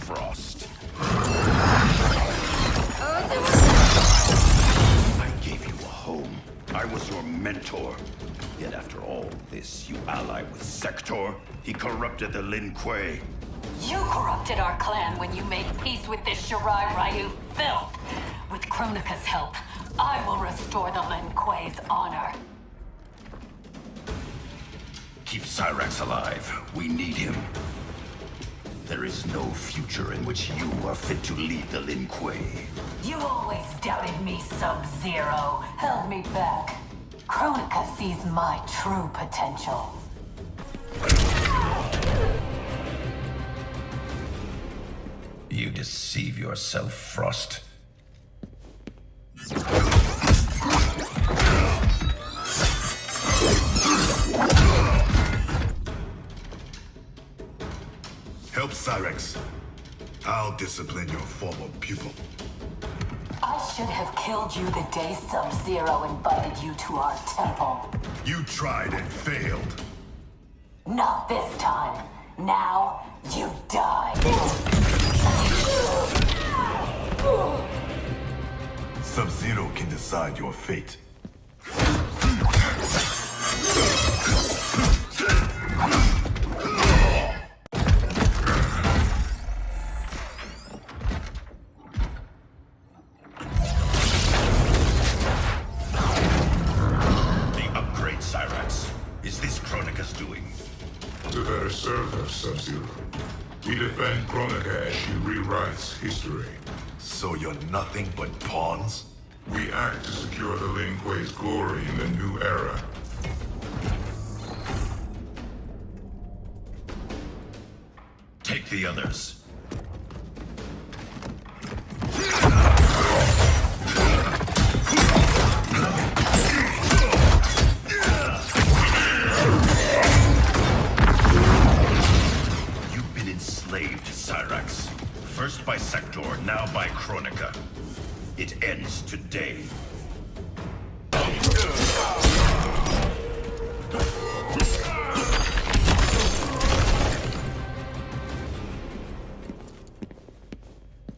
Frost. I gave you a home. I was your mentor. Yet after all this, you ally with Sector? He corrupted the Lin Kuei. You corrupted our clan when you made peace with this Shirai Ryu filth. With Kronika's help, I will restore the Lin Kuei's honor. Keep Cyrax alive. We need him. There is no future in which you are fit to lead the Lin Kuei. You always doubted me, Sub-Zero. Held me back. Kronika sees my true potential. You deceive yourself, Frost. Help Cyrax. I'll discipline your former pupil. I should have killed you the day Sub-Zero invited you to our temple. You tried and failed. Not this time. Now, you die. Sub-Zero can decide your fate. defend Kronika as she rewrites history. So you're nothing but pawns? We act to secure the Lin Kuei's glory in the new era. Take the others. You've been enslaved, Cyrax. First by Sector, now by Kronika. It ends today.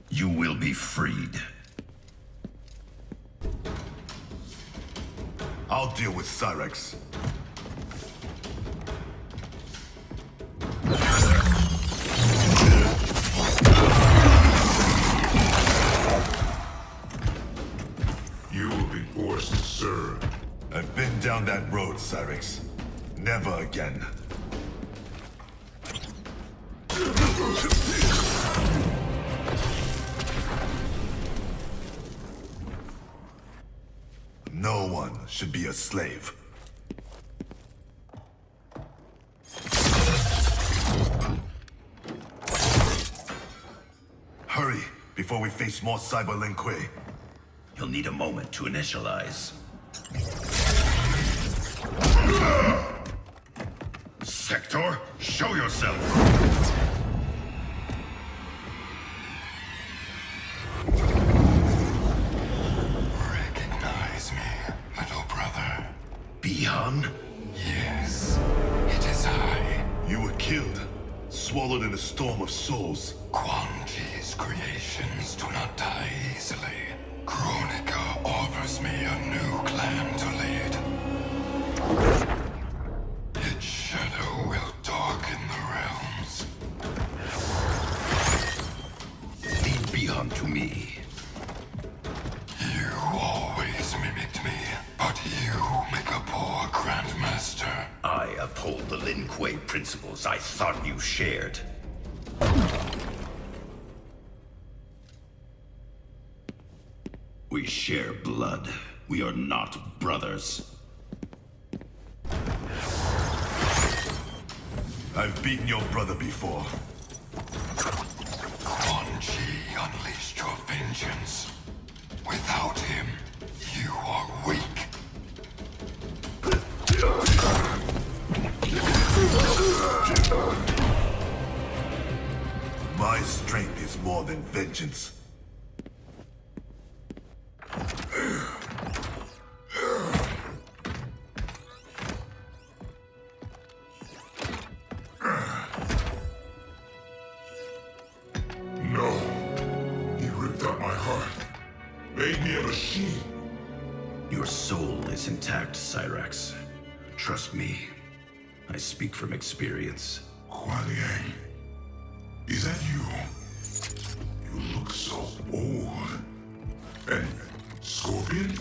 You will be freed. I'll deal with Cyrax. You will be forced to serve. I've been down that road, Cyrax. Never again. No one should be a slave. Hurry, before we face more Cyber Lin Kuei. You'll need a moment to initialize. Sector, show yourself! Recognize me, little brother. Bihan? Yes, it is I. You were killed, swallowed in a storm of souls. Quan Chi's creations do not die easily. Kronika offers me a new clan to lead. Its shadow will darken the realms. Lead Bihan to me. You always mimicked me, but you make a poor Grandmaster. I uphold the Lin Kuei principles I thought you shared. We share blood. We are not brothers. I've beaten your brother before. Quan Chi unleashed your vengeance. Without him, you are weak. My strength is more than vengeance. No. He ripped out my heart. Made me a machine. Your soul is intact, Cyrax. Trust me. I speak from experience. Kuan Yang. Is that you? You look so old. And Scorpion?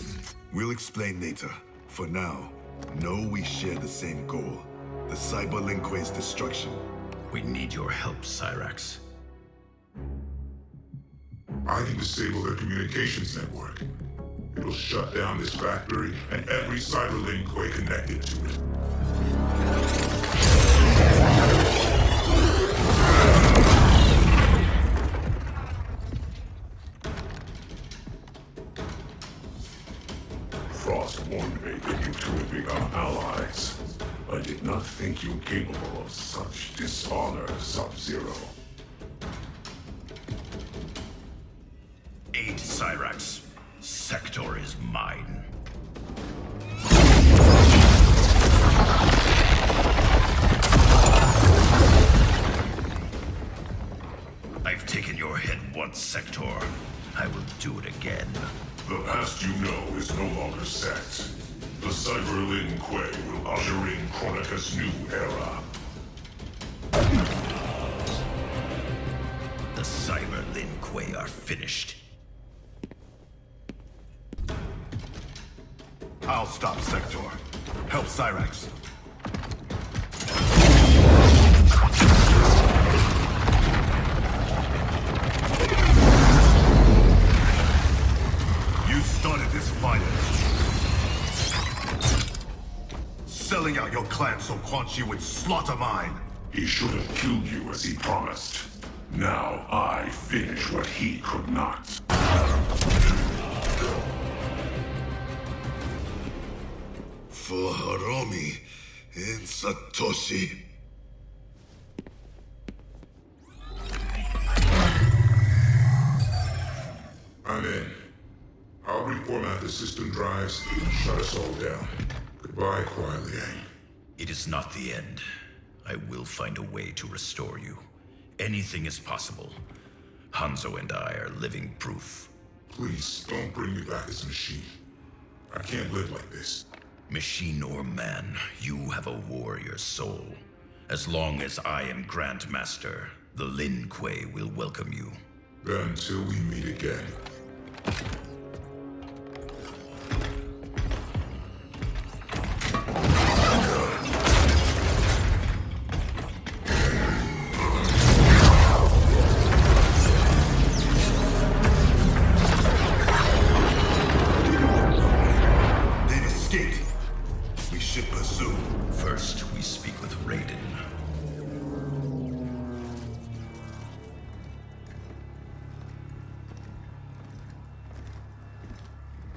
We'll explain later. For now, know we share the same goal. The Cyber Lin Kuei's destruction. We need your help, Cyrax. I can disable their communications network. It'll shut down this factory and every Cyber Lin Kuei connected to it. Frost warned me that you two would become allies. I did not think you capable of such dishonor, Sub-Zero. Aid Cyrax. Sector is mine. I've taken your head once, Sector. I will do it again. The past you know is no longer set. The Cyber Lin Kuei will usher in Kronika's new era. The Cyber Lin Kuei are finished. I'll stop Sector. Help Cyrax. clan so Quan Chi would slaughter mine. He should have killed you as he promised. Now I finish what he could not. For Hiromi and Satoshi. I'm in. I'll reformat the system drives and shut us all down. Goodbye, Kuai Liang. It is not the end. I will find a way to restore you. Anything is possible. Hanzo and I are living proof. Please, don't bring me back as a machine. I can't live like this. Machine or man, you have a warrior soul. As long as I am Grand Master, the Lin Kuei will welcome you. Then until we meet again. They've escaped. We should pursue. First, we speak with Raiden.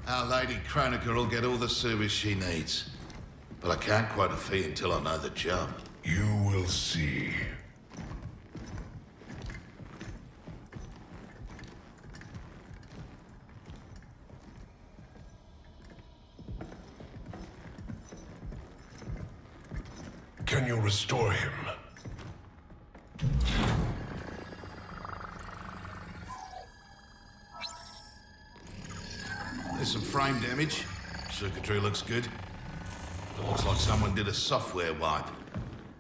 Our Lady Kronika will get all the service she needs. But I can't quote a fee until I know the job. You will see. Can you restore him? There's some frame damage. Circuitry looks good. It looks like someone did a software wipe.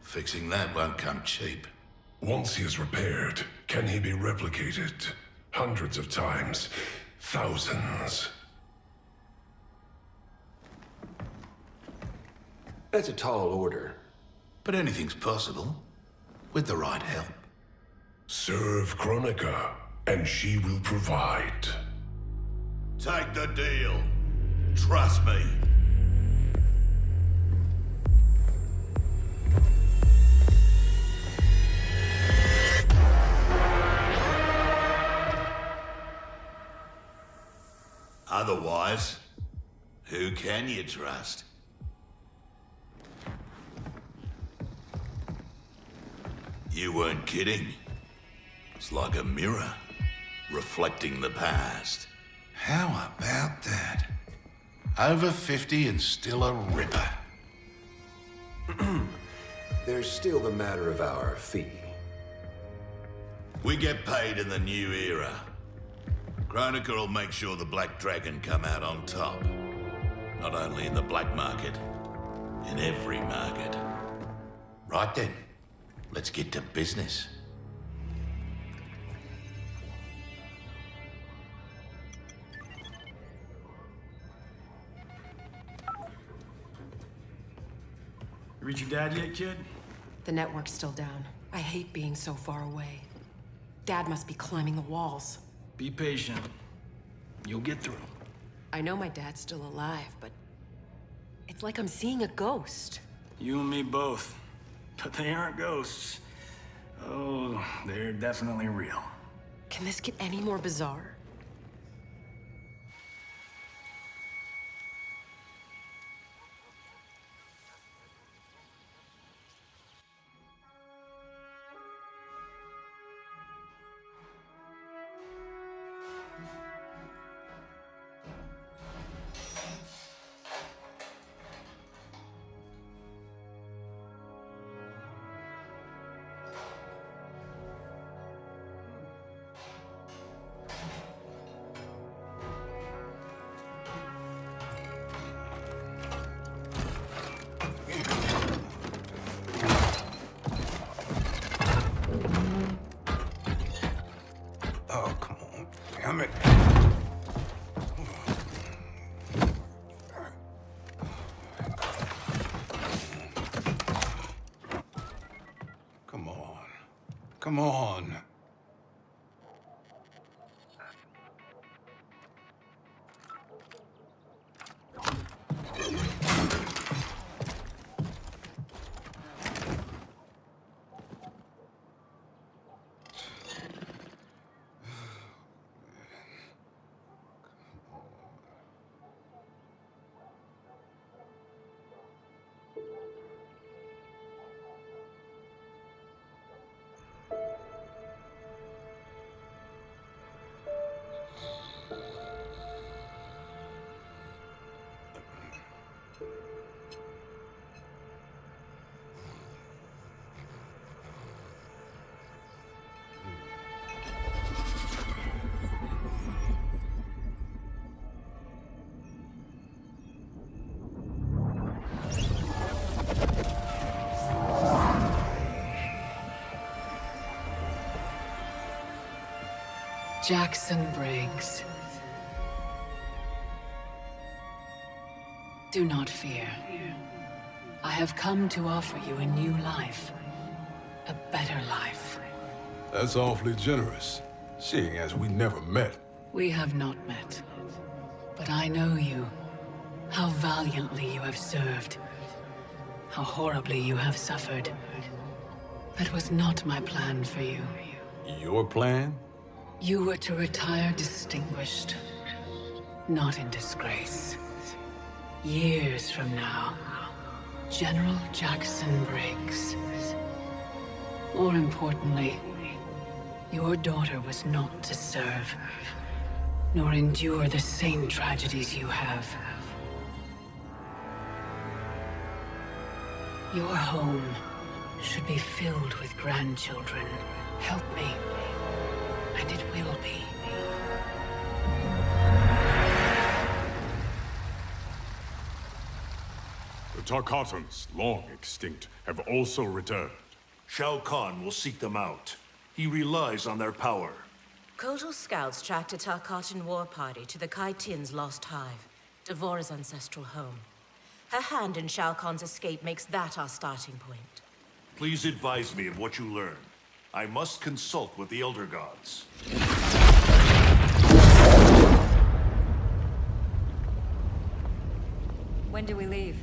Fixing that won't come cheap. Once he is repaired, can he be replicated? Hundreds of times. Thousands. That's a tall order. But anything's possible. With the right help. Serve Kronika, and she will provide. Take the deal. Trust me. Otherwise, who can you trust? You weren't kidding. It's like a mirror, reflecting the past. How about that? Over 50 and still a ripper. There's still the matter of our fee. We get paid in the new era. Kronika will make sure the Black Dragon come out on top. Not only in the black market, in every market. Right then, let's get to business. Reach your dad yet, kid? The network's still down. I hate being so far away. Dad must be climbing the walls. Be patient. You'll get through. I know my dad's still alive, but it's like I'm seeing a ghost. You and me both. But they aren't ghosts. Oh, they're definitely real. Can this get any more bizarre? Oh, come on. Damn it. Come on. Come on. Jackson Briggs. Do not fear. I have come to offer you a new life. A better life. That's awfully generous, seeing as we never met. We have not met. But I know you. How valiantly you have served. How horribly you have suffered. That was not my plan for you. Your plan? You were to retire distinguished, not in disgrace. Years from now, General Jackson Briggs. More importantly, your daughter was not to serve, nor endure the same tragedies you have. Your home should be filled with grandchildren. Help me, and it will be. The Tarkatans, long extinct, have also returned. Shao Kahn will seek them out. He relies on their power. Kotal's scouts tracked a Tarkatan war party to the Kaitin's lost hive, Devora's ancestral home. Her hand in Shao Kahn's escape makes that our starting point. Please advise me of what you learn. I must consult with the Elder Gods. When do we leave?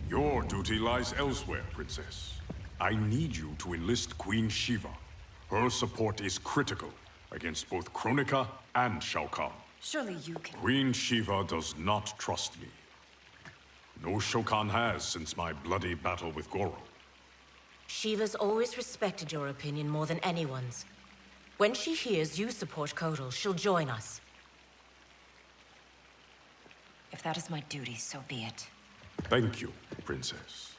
Your duty lies elsewhere, Princess. I need you to enlist Queen Shiva. Her support is critical against both Kronika and Shao Kahn. Surely you can... Queen Shiva does not trust me. No Shao Kahn has since my bloody battle with Goro. Shiva's always respected your opinion more than anyone's. When she hears you support Kotal, she'll join us. If that is my duty, so be it. Thank you, Princess.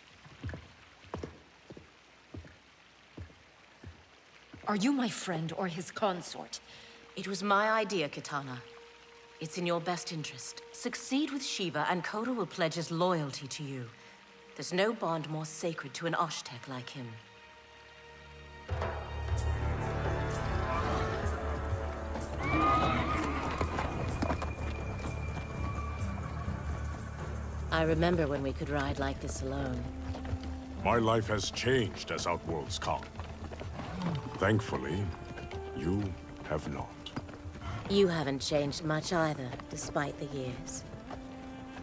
Are you my friend or his consort? It was my idea, Kitana. It's in your best interest. Succeed with Shiva, and Kotal will pledge his loyalty to you. There's no bond more sacred to an Oshtek like him. I remember when we could ride like this alone. My life has changed as Outworlds come. Thankfully, you have not. You haven't changed much either, despite the years.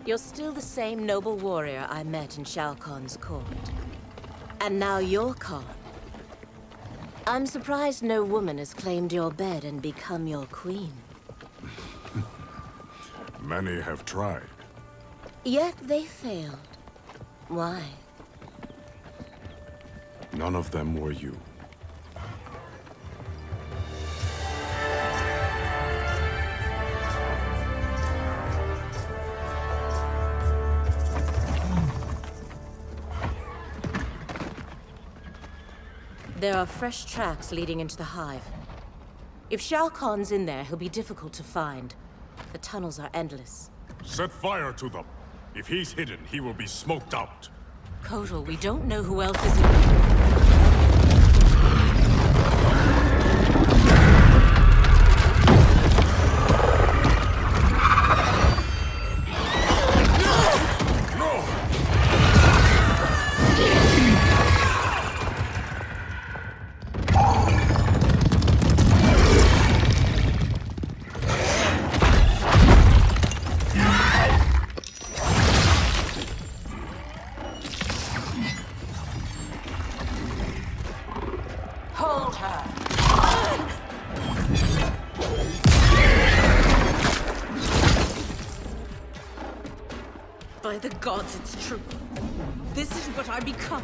You're still the same noble warrior I met in Shao Kahn's court. And now you're Khan. I'm surprised no woman has claimed your bed and become your queen. Many have tried. Yet they failed. Why? None of them were you. There are fresh tracks leading into the hive. If Shao Kahn's in there, he'll be difficult to find. The tunnels are endless. Set fire to them. If he's hidden, he will be smoked out. Kotal, we don't know who else is in... By the gods, it's true. This is what I become.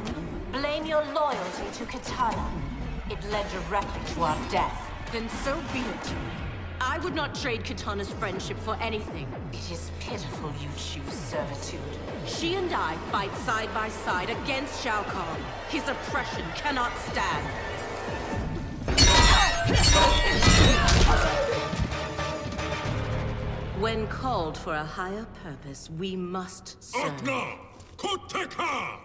Blame your loyalty to Kitana. It led directly to our death. Then so be it. I would not trade Kitana's friendship for anything. It is pitiful you choose servitude. She and I fight side by side against Shao Kahn. His oppression cannot stand. When called for a higher purpose, we must serve. Koteka!